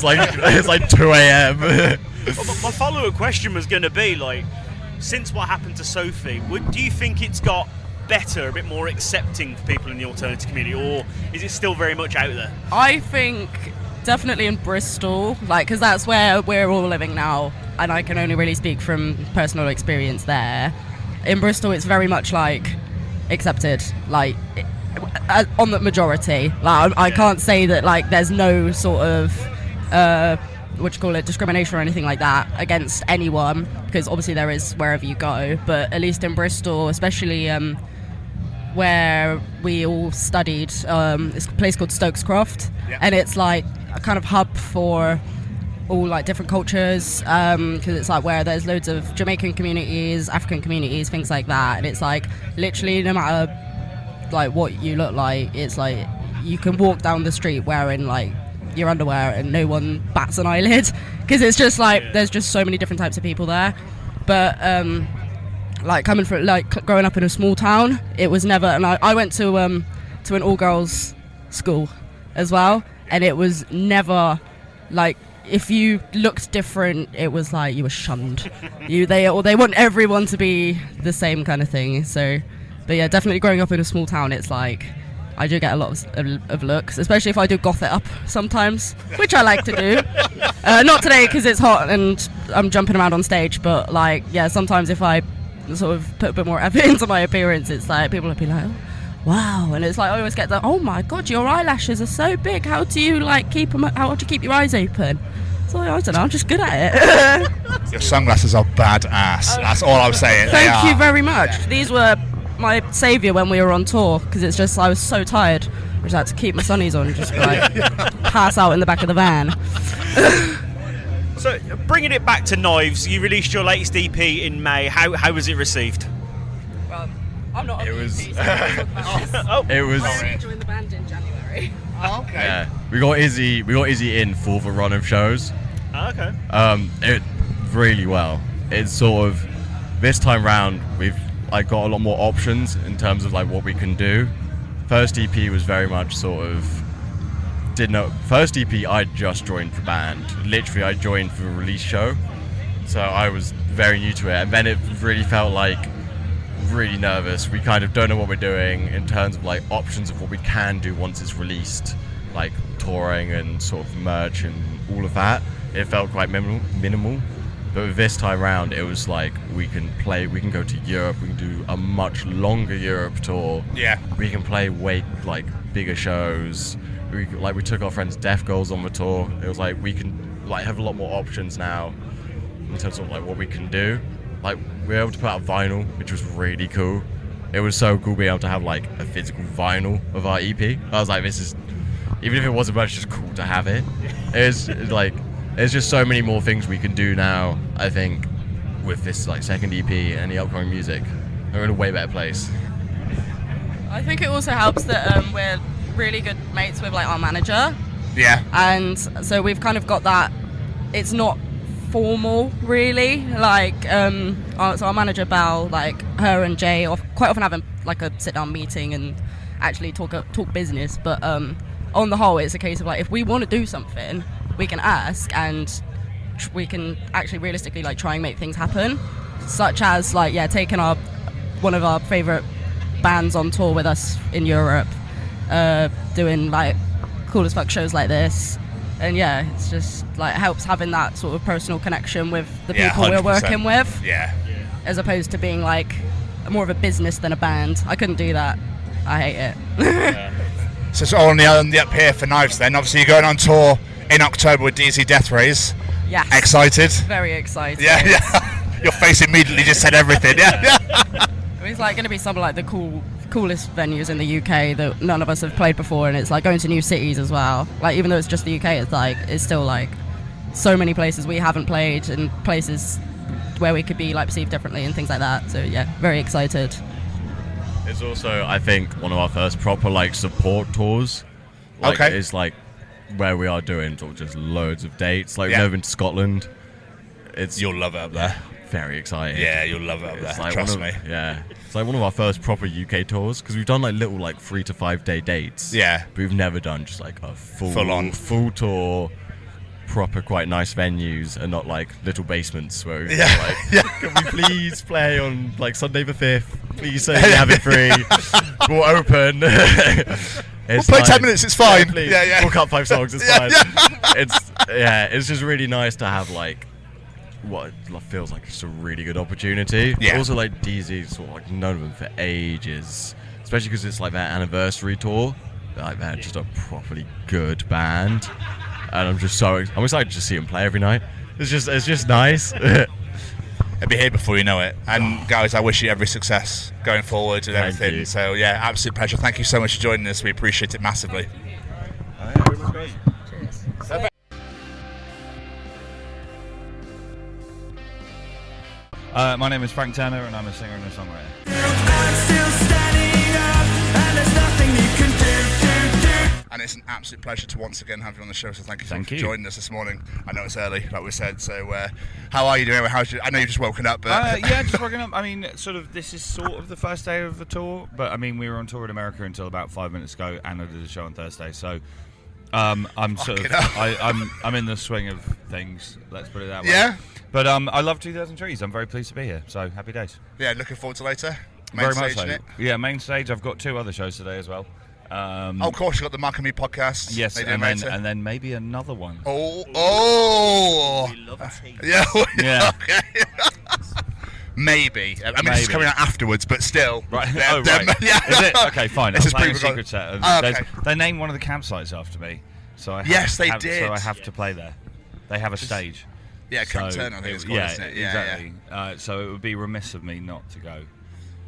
it's like 2 a.m. My follow-up question was going to be like, since what happened to Sophie, do you think it's got better, a bit more accepting for people in the alternative community, or is it still very much out there? I think definitely in Bristol, like, because that's where we're all living now, and I can only really speak from personal experience there. In Bristol, it's very much like accepted, like on the majority. Like, I can't say that like there's no sort of discrimination or anything like that against anyone, because obviously there is wherever you go. But at least in Bristol, especially where we all studied, it's a place called Stokescroft, and it's like a kind of hub for all like different cultures, because it's like where there's loads of Jamaican communities, African communities, things like that. And it's like literally no matter like what you look like, it's like you can walk down the street wearing like your underwear and no one bats an eyelid, because it's just like there's just so many different types of people there. But like coming from like growing up in a small town, it was never, and I went to an all-girls school as well, and it was never like, if you looked different, it was like you were shunned. They want everyone to be the same kind of thing. So, but yeah, definitely growing up in a small town, it's like I do get a lot of looks, especially if I do goth it up sometimes, which I like to do. Not today because it's hot and I'm jumping around on stage, but like, yeah, sometimes if I sort of put a bit more effort into my appearance, it's like people will be like, oh, wow, and it's like I always get the, oh my god, your eyelashes are so big. How do you like keep them? How do you keep your eyes open? So I don't know, I'm just good at it. Your sunglasses are badass. That's all I'm saying. Thank you very much. These were my saviour when we were on tour, because it's just I was so tired. I just had to keep my sunnies on and just like pass out in the back of the van. So bringing it back to Knives, you released your latest EP in May. How was it received? Well, I'm not. It was. It was. I joined the band in January. Oh, okay. Yeah, we got Izzy in for the run of shows. Oh, okay. It really well. It's sort of this time round I got a lot more options in terms of like what we can do. First EP was very much sort of first EP I just joined the band. Literally I joined for a release show, so I was very new to it, and then it really felt like really nervous. We kind of don't know what we're doing in terms of like options of what we can do once it's released, like touring and sort of merch and all of that. It felt quite minimal. But this time round, it was like we can go to Europe, we can do a much longer Europe tour. Yeah. We can play way like bigger shows. We took our friends Deaf Girls on the tour. It was like we can like have a lot more options now in terms of like what we can do. like we were able to put out vinyl, which was really cool. It was so cool being able to have like a physical vinyl of our EP. I was like, this is, even if it wasn't much, just cool to have it. It's like, there's just so many more things we can do now, I think, with this like second EP and the upcoming music. We're in a way better place. I think it also helps that we're really good mates with like our manager. Yeah. And so we've kind of got that. It's not formal really. Like so our manager Belle, like her and Jay, quite often have like a sit-down meeting and actually talk business. But on the whole, it's a case of like if we want to do something, we can ask and we can actually realistically like try and make things happen. Such as like taking one of our favorite bands on tour with us in Europe, doing like cool as fuck shows like this, and it's just like helps having that sort of personal connection with the people 100%. we're working with, as opposed to being like more of a business than a band. I couldn't do that. I hate it. So it's all on the up here for Knives then. Obviously you're going on tour in October with DZ Death Rays. Yes. Excited? Very excited. Yeah. Your face immediately just said everything. Yeah. It's like going to be some of like the coolest venues in the UK that none of us have played before, and it's like going to new cities as well. Like even though it's just the UK, it's still like so many places we haven't played and places where we could be like perceived differently and things like that. So very excited. It's also, I think, one of our first proper like support tours. Like, okay. It's like where we are doing sort of just loads of dates. Like we've never been to Scotland. You'll love it up there. Very exciting. Yeah, you'll love it up there. Like trust me. Yeah, it's like one of our first proper UK tours because we've done like little like 3 to 5 day dates. Yeah, but we've never done just like a full tour, proper quite nice venues and not like little basements where we're like, can we please play on like Sunday the 5th? Please say we have it free. We'll open. We'll play 10 minutes. It's fine. Yeah. We'll cut 5 songs. It's fine. It's just really nice to have like what feels like just a really good opportunity. Yeah. Also, like DZ, sort of like known them for ages, especially because it's like their anniversary tour. Like they're just a properly good band, and I'm excited to see them play every night. It's just nice. I'll be here before you know it. And guys, I wish you every success going forward and everything. You. So absolute pleasure. Thank you so much for joining us. We appreciate it massively. Cheers. Perfect. My name is Frank Turner and I'm a singer and a songwriter. And it's an absolute pleasure to once again have you on the show, so thank you for joining us this morning. I know it's early, like we said, so how are you doing? I know you've just woken up, but... just woken up. I mean, this is sort of the first day of the tour, but I mean, we were on tour in America until about 5 minutes ago, and I did a show on Thursday, so I'm in the swing of things, let's put it that way. Yeah. But I love 2000 Trees. I'm very pleased to be here, so happy days. Yeah, looking forward to later. Main very stage, much so. Yeah, main stage. I've got 2 other shows today as well. Of course, you've got the Mark and Me podcast. Yes, and then maybe another one. Oh! We love a team. Yeah. Okay. Maybe. I mean, it's coming out afterwards, but still. Right. Right. Yeah. Is it? Okay, fine. This I'm is playing a secret set. Okay. They named one of the campsites after me, so I did. So I have to play there. They have a stage. Yeah, Camp Turner, I think it's called, isn't it? Exactly. So it would be remiss of me not to go.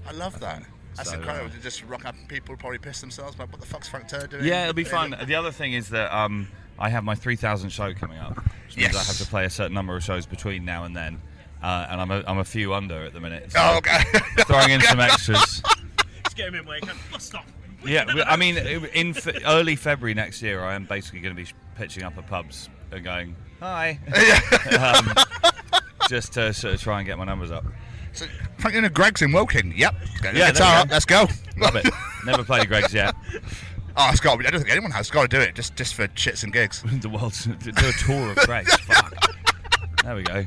I love that. That's incredible. To just rock up and people probably piss themselves about what the fuck's Frank Turner doing. Yeah, it'll be fun. The other thing is that I have my 3,000 show coming up, which means I have to play a certain number of shows between now and then, and I'm a few under at the minute. So okay. Throwing in some extras. Let's get him in where you can. Stop. Yeah, I mean, in early February next year, I am basically going to be pitching up at pubs and going, hi, just to sort of try and get my numbers up. So, Frank, you're in Greg's in Woking. Yep. Get the guitar up. Let's go. Love it. Never played Greg's yet. Oh, it's got. I don't think anyone has. Got to do it just for shits and gigs. The world's do a tour of Greg's. Fuck. There we go.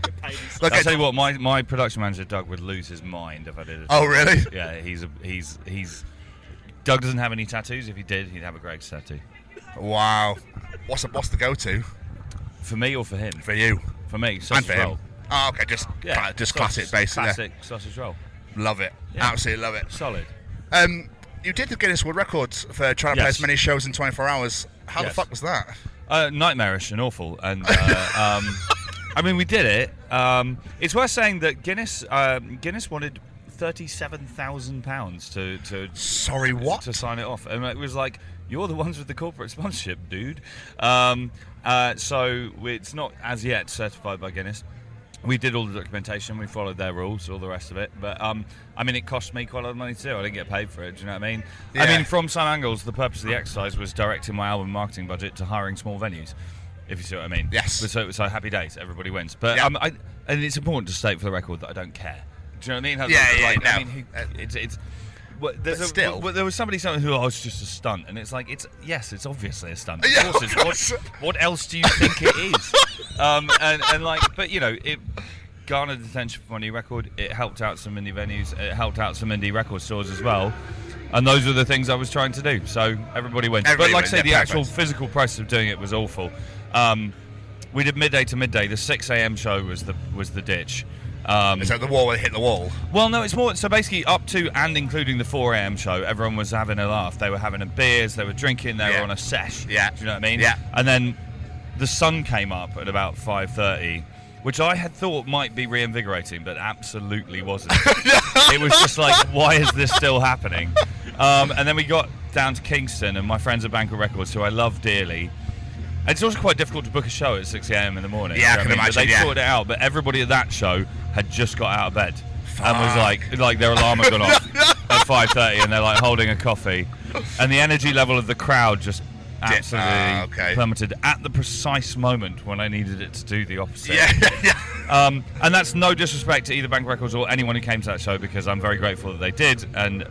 Look, I'll tell you what. My production manager Doug would lose his mind if I did it. Oh, really? Yeah. He's. Doug doesn't have any tattoos. If he did, he'd have a Greg's tattoo. Wow. What's the go-to? For me or for him? For you. For me. And for roll. him. Oh, okay, just classic, basically. Classic sausage roll. Love it. Yeah. Absolutely love it. Solid. You did the Guinness World Records for trying to play as many shows in 24 hours. How the fuck was that? Nightmarish and awful. And I mean, we did it. It's worth saying that Guinness wanted £37,000 to Sorry, what? to sign it off, and it was like, you're the ones with the corporate sponsorship, dude. So it's not as yet certified by Guinness. We did all the documentation, we followed their rules, all the rest of it. But I mean, it cost me quite a lot of money too. I didn't get paid for it. Do you know what I mean? Yeah. I mean, from some angles, the purpose of the exercise was directing my album marketing budget to hiring small venues. If you see what I mean. Yes. So happy days, everybody wins. But Yeah. and it's important to state for the record that I don't care. Do you know what I mean? Yeah, I mean, it's. Well, still. there was somebody saying, "Oh, it's just a stunt," and it's like, it's obviously a stunt. Of Yeah, course of it is. course. What else do you think it is? And like, but you know, it garnered attention for my new record. It helped out some indie venues. It helped out some indie record stores as well. And those were the things I was trying to do. So everybody wins. Everybody But like wins, I say, yeah, the actual perfect. physical process of doing it was awful. We did midday to midday. The 6 a.m. show was the ditch. Is that the wall when it hit the wall? Well, no, it's more. So basically, up to and including the 4 a.m. show, everyone was having a laugh. They were having beers, they were drinking, they were on a sesh. Yeah. Do you know what I mean? Yeah. And then the sun came up at about 5:30, which I had thought might be reinvigorating, but absolutely wasn't. It was just like, why is this still happening? And then we got down to Kingston, and my friends at Banker Records, who I love dearly. It's also quite difficult to book a show at 6 a.m. in the morning. Yeah, I you know can what imagine, But they yeah. sorted it out, but everybody at that show had just got out of bed and was like their alarm had gone off at 5:30, and they're like holding a coffee, and the energy level of the crowd just absolutely plummeted at the precise moment when I needed it to do the opposite. And that's no disrespect to either Bank Records or anyone who came to that show, because I'm very grateful that they did.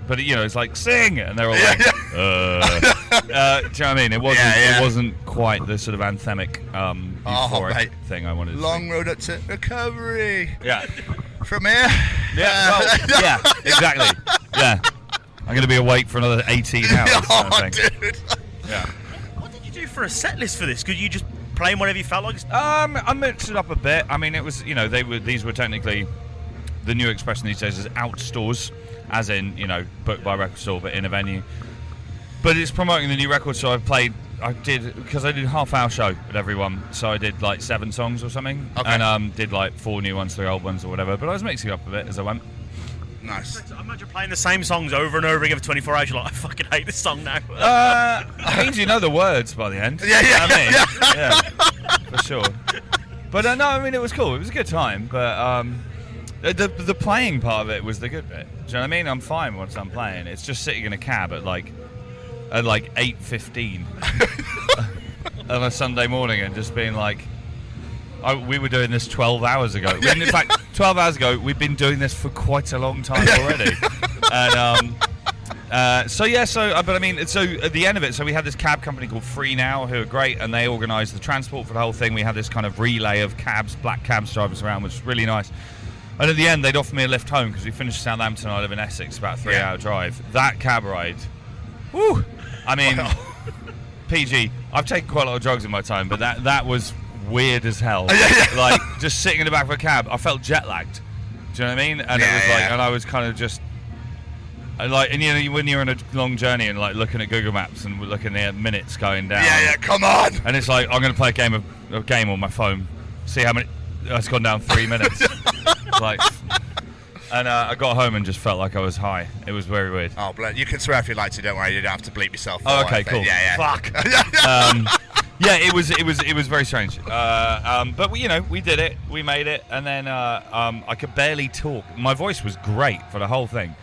But you know, it's like, sing, and they're all like, do you know what I mean? It wasn't quite the sort of anthemic euphoric thing I wanted to Long road up to recovery. Yeah. From here. Yeah. Well, yeah. Exactly. Yeah. I'm going to be awake for another 18 hours. kind of thing. Dude. Yeah. What did you do for a set list for this? Could you just playing whatever you felt like? I mixed it up a bit. I mean, it was, you know, these were technically, the new expression these days is out stores, as in, you know, booked by record store but in a venue. But it's promoting the new record, so because I did a half-hour show at everyone, so I did like 7 songs or something, and did like 4 new ones, 3 old ones or whatever. But I was mixing it up a bit as I went. Nice. I imagine playing the same songs over and over again for 24 hours. You're like, I fucking hate this song now. It means you know the words by the end. Yeah, for sure. But no, I mean, it was cool. It was a good time. But the playing part of it was the good bit. Do you know what I mean? I'm fine once I'm playing. It's just sitting in a cab at like 8:15 on a Sunday morning and just being like, we were doing this 12 hours ago. In fact, 12 hours ago, we've been doing this for quite a long time already. And but I mean, so at the end of it, so we had this cab company called Free Now, who are great, and they organised the transport for the whole thing. We had this kind of relay of cabs, black cabs drivers around, which was really nice. And at the end, they'd offer me a lift home because we finished Southampton. I live in Essex, about a 3-hour drive. That cab ride, woo! I mean, PG. I've taken quite a lot of drugs in my time, but that was weird as hell. Like just sitting in the back of a cab, I felt jet lagged. Do you know what I mean? And it was like, and I was kind of just like, and you know, when you're on a long journey and like looking at Google Maps and looking at minutes going down. Come on. And it's like, I'm going to play a game on my phone, see how many. It's gone down 3 minutes. Like. And I got home and just felt like I was high. It was very weird. Oh, you can swear if you like to. Don't worry, you don't have to bleep yourself. Oh, okay, cool. Yeah. Fuck. Yeah, it was very strange. But we did it. We made it, and then I could barely talk. My voice was great for the whole thing,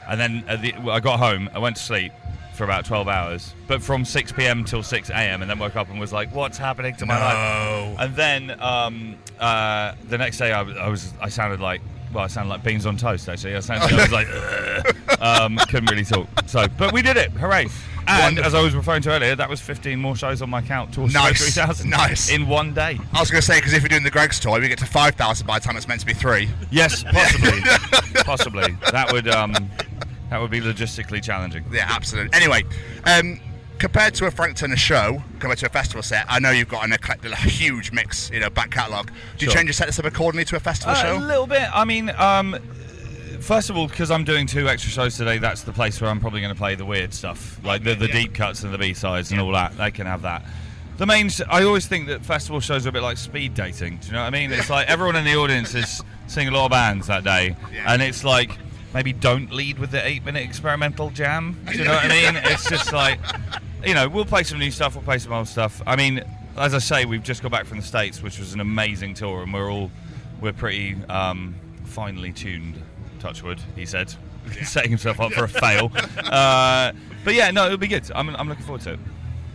and then I got home. I went to sleep for about 12 hours, but from 6 p.m. till 6 a.m. and then woke up and was like, "What's happening to my life?" And then the next day, I sounded like. Well, I sounded like beans on toast, actually. I was like, couldn't really talk. So, but we did it. Hooray. And as I was referring to earlier, that was 15 more shows on my count towards 3,000 in one day. I was going to say, because if you're doing the Greg's tour, we get to 5,000 by the time it's meant to be 3. Yes, possibly. Possibly. That would be logistically challenging. Yeah, absolutely. Anyway, compared to a Frank Turner show, compared to a festival set, I know you've got a huge mix, back catalogue. Do you change your set list up accordingly to a festival show? A little bit. I mean, first of all, because I'm doing 2 extra shows today, that's the place where I'm probably going to play the weird stuff, like the deep cuts and the B-sides and all that. They can have that. I always think that festival shows are a bit like speed dating. Do you know what I mean? It's like everyone in the audience is seeing a lot of bands that day, and it's like maybe don't lead with the 8-minute experimental jam. Do you know what I mean? It's just like, we'll play some new stuff, we'll play some old stuff. I mean, as I say, we've just got back from the States, which was an amazing tour, and we're pretty finely tuned. Touch wood, he said, setting himself up for a fail. But yeah, no, it'll be good. I'm looking forward to it.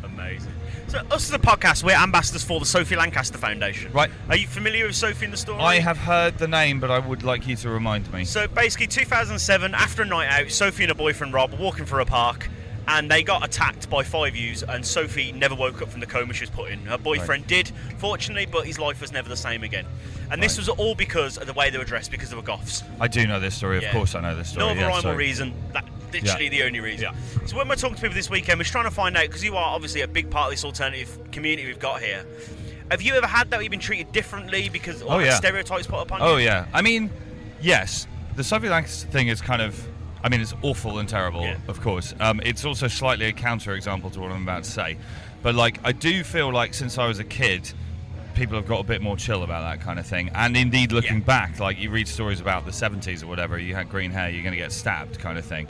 Amazing. So us as a podcast, we're ambassadors for the Sophie Lancaster Foundation. Right. Are you familiar with Sophie and the story? I have heard the name, but I would like you to remind me. So basically 2007, after a night out, Sophie and her boyfriend Rob were walking through a park, and they got attacked by 5 youths, and Sophie never woke up from the coma she was put in. Her boyfriend did, fortunately, but his life was never the same again. And this was all because of the way they were dressed, because they were goths. I do know this story, of course I know this story. No other rhyme or reason, that's literally the only reason. Yeah. So when we're talking to people this weekend, we're trying to find out, because you are obviously a big part of this alternative community we've got here. Have you ever had that, where you've been treated differently because of stereotypes put upon you? Oh yeah, I mean, yes, the Sophie Lancaster thing is kind of, I mean, it's awful and terrible, of course. It's also slightly a counter-example to what I'm about to say. But, like, I do feel like since I was a kid, people have got a bit more chill about that kind of thing. And indeed, looking back, like, you read stories about the 70s or whatever, you had green hair, you're going to get stabbed kind of thing.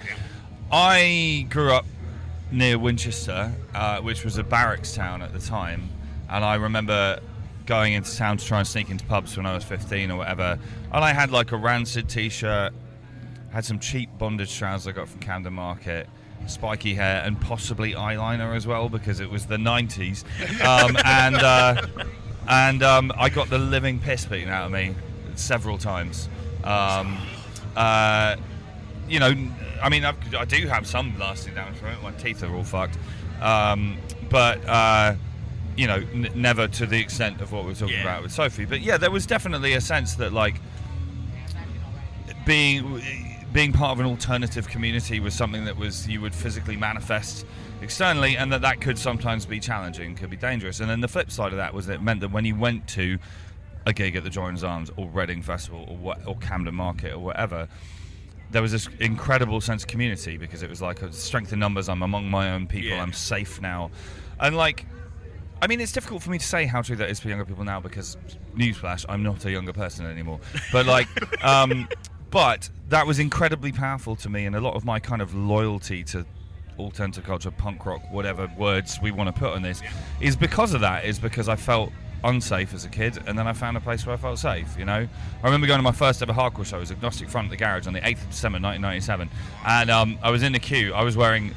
I grew up near Winchester, which was a barracks town at the time. And I remember going into town to try and sneak into pubs when I was 15 or whatever. And I had, like, a Rancid T-shirt, had some cheap bondage trousers I got from Camden Market, spiky hair, and possibly eyeliner as well, because it was the 90s. And I got the living piss beaten out of me several times. I mean, I do have some lasting damage from it. My teeth are all fucked. But never to the extent of what we were talking about with Sophie. But yeah, there was definitely a sense that, like, being part of an alternative community was something that you would physically manifest externally, and that could sometimes be challenging, could be dangerous. And then the flip side of that was that it meant that when you went to a gig at the Joiners Arms or Reading Festival or Camden Market or whatever, there was this incredible sense of community, because it was like a strength in numbers. I'm among my own people. I'm safe now. And, like, I mean, it's difficult for me to say how true that is for younger people now, because, newsflash, I'm not a younger person anymore. But, like, but that was incredibly powerful to me, and a lot of my kind of loyalty to alternative culture, punk rock, whatever words we want to put on this, is because of that, is because I felt unsafe as a kid, and then I found a place where I felt safe, I remember going to my first ever hardcore show. It was Agnostic Front at the Garage on the 8th of December 1997, and I was in the queue. I was wearing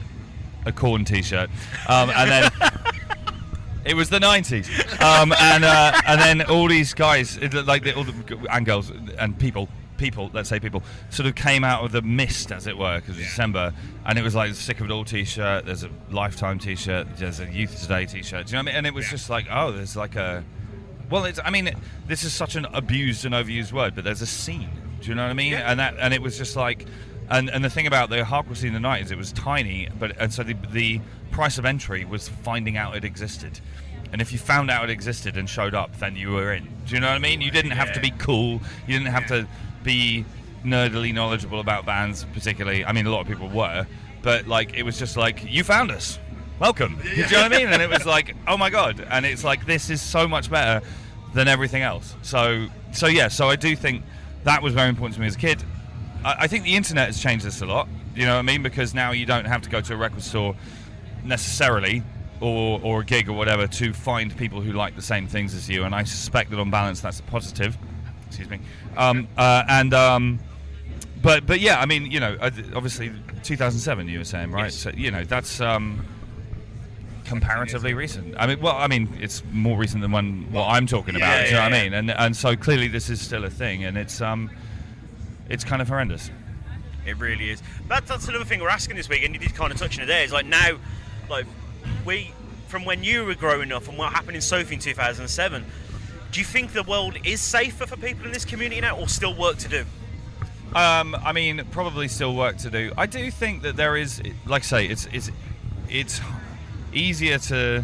a Korn t-shirt, and then it was the 90s, and then all these guys, all the and girls and people, let's say people, sort of came out of the mist, as it were, because it was December, and it was like Sick of It All t-shirt, there's a Lifetime t-shirt, there's a Youth Today t-shirt, do you know what I mean? And it was just like, oh, there's like this is such an abused and overused word, but there's a scene, do you know what I mean? And it was just like, and the thing about the hardcore scene in the 90s, it was tiny, and so the price of entry was finding out it existed. And if you found out it existed and showed up, then you were in. Do you know what I mean? You didn't have to be cool, you didn't have to be nerdily knowledgeable about bands particularly. I mean, a lot of people were, but, like, it was just like, you found us, welcome. Do you know what I mean? And it was like, oh my god. And it's like, this is so much better than everything else. So I do think that was very important to me as a kid. I think the internet has changed this a lot, you know what I mean? Because now you don't have to go to a record store necessarily, or a gig or whatever, to find people who like the same things as you, and I suspect that on balance that's a positive. Excuse me. But yeah, I mean, obviously 2007 you were saying, right? Yes. So, that's comparatively recent. I mean, it's more recent than what I'm talking about, do you know what I mean? And so clearly this is still a thing, and it's kind of horrendous. It really is. That's another thing we're asking this week, and you did kind of touch on it there. It's like, now, like, from when you were growing up and what happened in Sophie in 2007, do you think the world is safer for people in this community now, or still work to do? I mean, probably still work to do. I do think that there is, like I say, it's easier to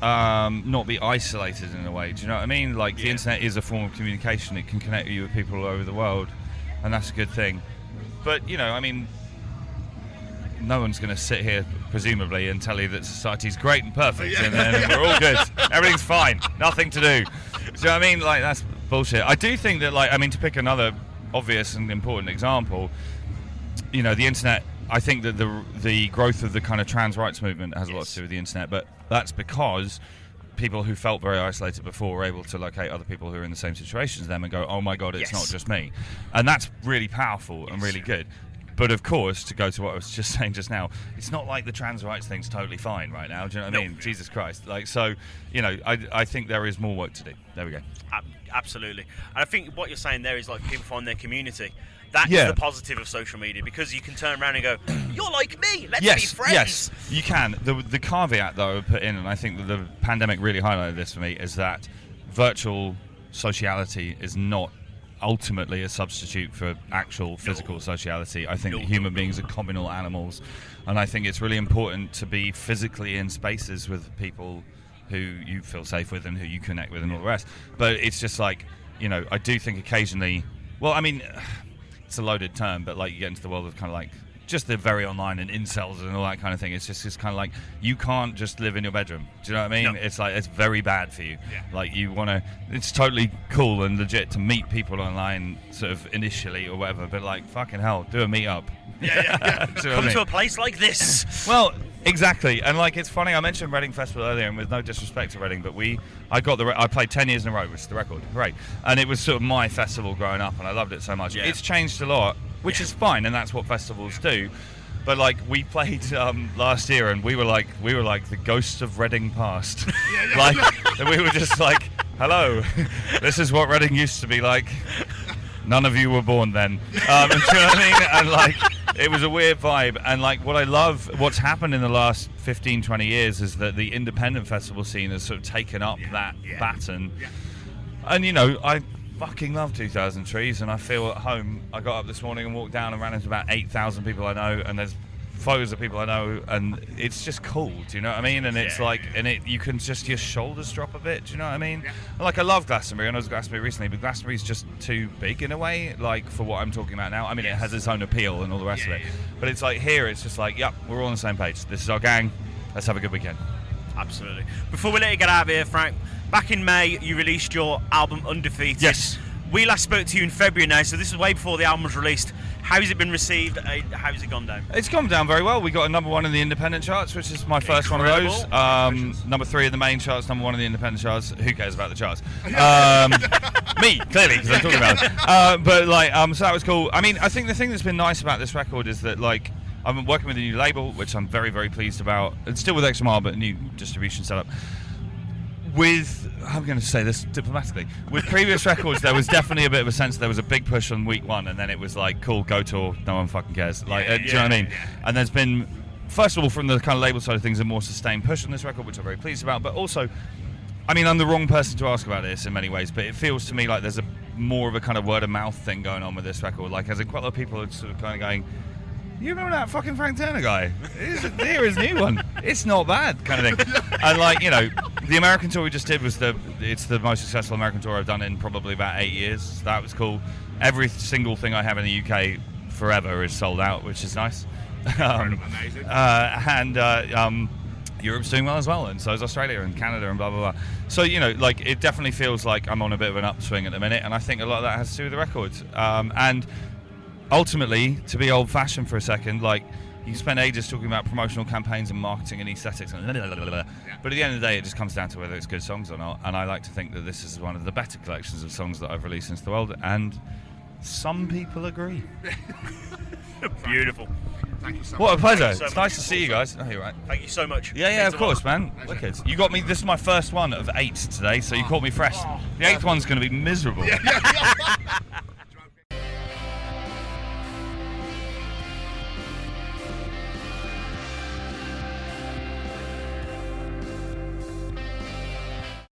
not be isolated in a way. Do you know what I mean? Like, the internet is a form of communication. It can connect you with people all over the world, and that's a good thing. But, I mean, no one's going to sit here, presumably, and tell you that society's great and perfect, and then we're all good. Everything's fine. Nothing to do. So I mean, like, that's bullshit. I do think that, like, I mean, to pick another obvious and important example, you know, the internet. I think that the growth of the kind of trans rights movement has a lot to do with the internet, but that's because people who felt very isolated before were able to locate other people who are in the same situation as them and go, oh my god, it's not just me. And that's really powerful and really good. But of course, to go to what I was just saying just now, it's not like the trans rights thing's totally fine right now. Do you know what I mean? Jesus Christ. Like, so, you know, I think there is more work to do. There we go. Absolutely. And I think what you're saying there is, like, people find their community. That's the positive of social media, because you can turn around and go, you're like me, let's be friends. Yes, you can. The caveat, though, I would put in, and I think that the pandemic really highlighted this for me, is that virtual sociality is not ultimately a substitute for actual physical sociality. I think that human beings are communal animals, and I think it's really important to be physically in spaces with people who you feel safe with and who you connect with and all the rest. But it's just like, you know, I do think occasionally, well, I mean, it's a loaded term, but like you get into the world of kind of like just the very online and incels and all that kind of thing. It's just kind of like, you can't just live in your bedroom. Do you know what I mean? No. It's like, it's very bad for you. Yeah. Like, you want to, it's totally cool and legit to meet people online sort of initially or whatever, but like, fucking hell, do a meetup. Yeah. Come to a place like this. Well, exactly. And like, it's funny, I mentioned Reading Festival earlier, and with no disrespect to Reading, but I played 10 years in a row, which is the record. Right. And it was sort of my festival growing up, and I loved it so much. Yeah. It's changed a lot, which is fine, and that's what festivals do. But like, we played last year, and we were like the ghosts of Reading past. Like, and we were just like, hello, this is what Reading used to be like. None of you were born then. Do you know what I mean? And like, it was a weird vibe. And like, what I love, what's happened in the last 15, 20 years is that the independent festival scene has sort of taken up that baton. Yeah. And you know, I fucking love 2000 Trees, and I feel at home. I got up this morning and walked down and ran into about 8,000 people I know, and there's photos of people I know, and it's just cool. Do you know what I mean? And it's like, and you can just, your shoulders drop a bit. Do you know what I mean? Yeah. Like, I love Glastonbury, and I was at Glastonbury recently, but Glastonbury's just too big in a way, like, for what I'm talking about now. I mean, it has its own appeal and all the rest of it. But it's like, here, it's just like, yep, we're all on the same page. This is our gang. Let's have a good weekend. Absolutely. Before we let you get out of here, Frank, back in May, you released your album Undefeated. Yes. We last spoke to you in February now, so this is way before the album was released. How has it been received? How has it gone down? It's gone down very well. We got a #1 in the independent charts, which is my first one of those. #3 in the main charts, #1 in the independent charts. Who cares about the charts? Me, clearly, because I'm talking about it. But like, so that was cool. I mean, I think the thing that's been nice about this record is that, like, I've been working with a new label, which I'm very, very pleased about. It's still with Extra Mile, but a new distribution setup. I'm going to say this diplomatically, with previous records, there was definitely a bit of a sense there was a big push on week one, and then it was like, cool, go tour, no one fucking cares. Like, do you know what I mean? Yeah. And there's been, first of all, from the kind of label side of things, a more sustained push on this record, which I'm very pleased about. But also, I mean, I'm the wrong person to ask about this in many ways, but it feels to me like there's a more of a kind of word of mouth thing going on with this record. Like, as in, quite a lot of people are sort of kind of going, you remember that fucking Frank Turner guy? Here is a new one. It's not bad, kind of thing. And like, you know, the American tour we just did was it's the most successful American tour I've done in probably about 8 years. So that was cool. Every single thing I have in the UK forever is sold out, which is nice. Amazing. Europe's doing well as well, and so is Australia and Canada and blah blah blah. So, you know, like, it definitely feels like I'm on a bit of an upswing at the minute, and I think a lot of that has to do with the records. And ultimately, to be old-fashioned for a second, like, you spend ages talking about promotional campaigns and marketing and aesthetics and but at the end of the day, it just comes down to whether it's good songs or not. And I like to think that this is one of the better collections of songs that I've released into the world, and some people agree. Beautiful. Thank you so What much. a pleasure. So It's nice to see you guys. Oh, you're right. Thank you so much. Yeah, of course, man. Wicked. You got me. This is my first one of 8 today, so you caught me fresh. The 8th one's going to be miserable.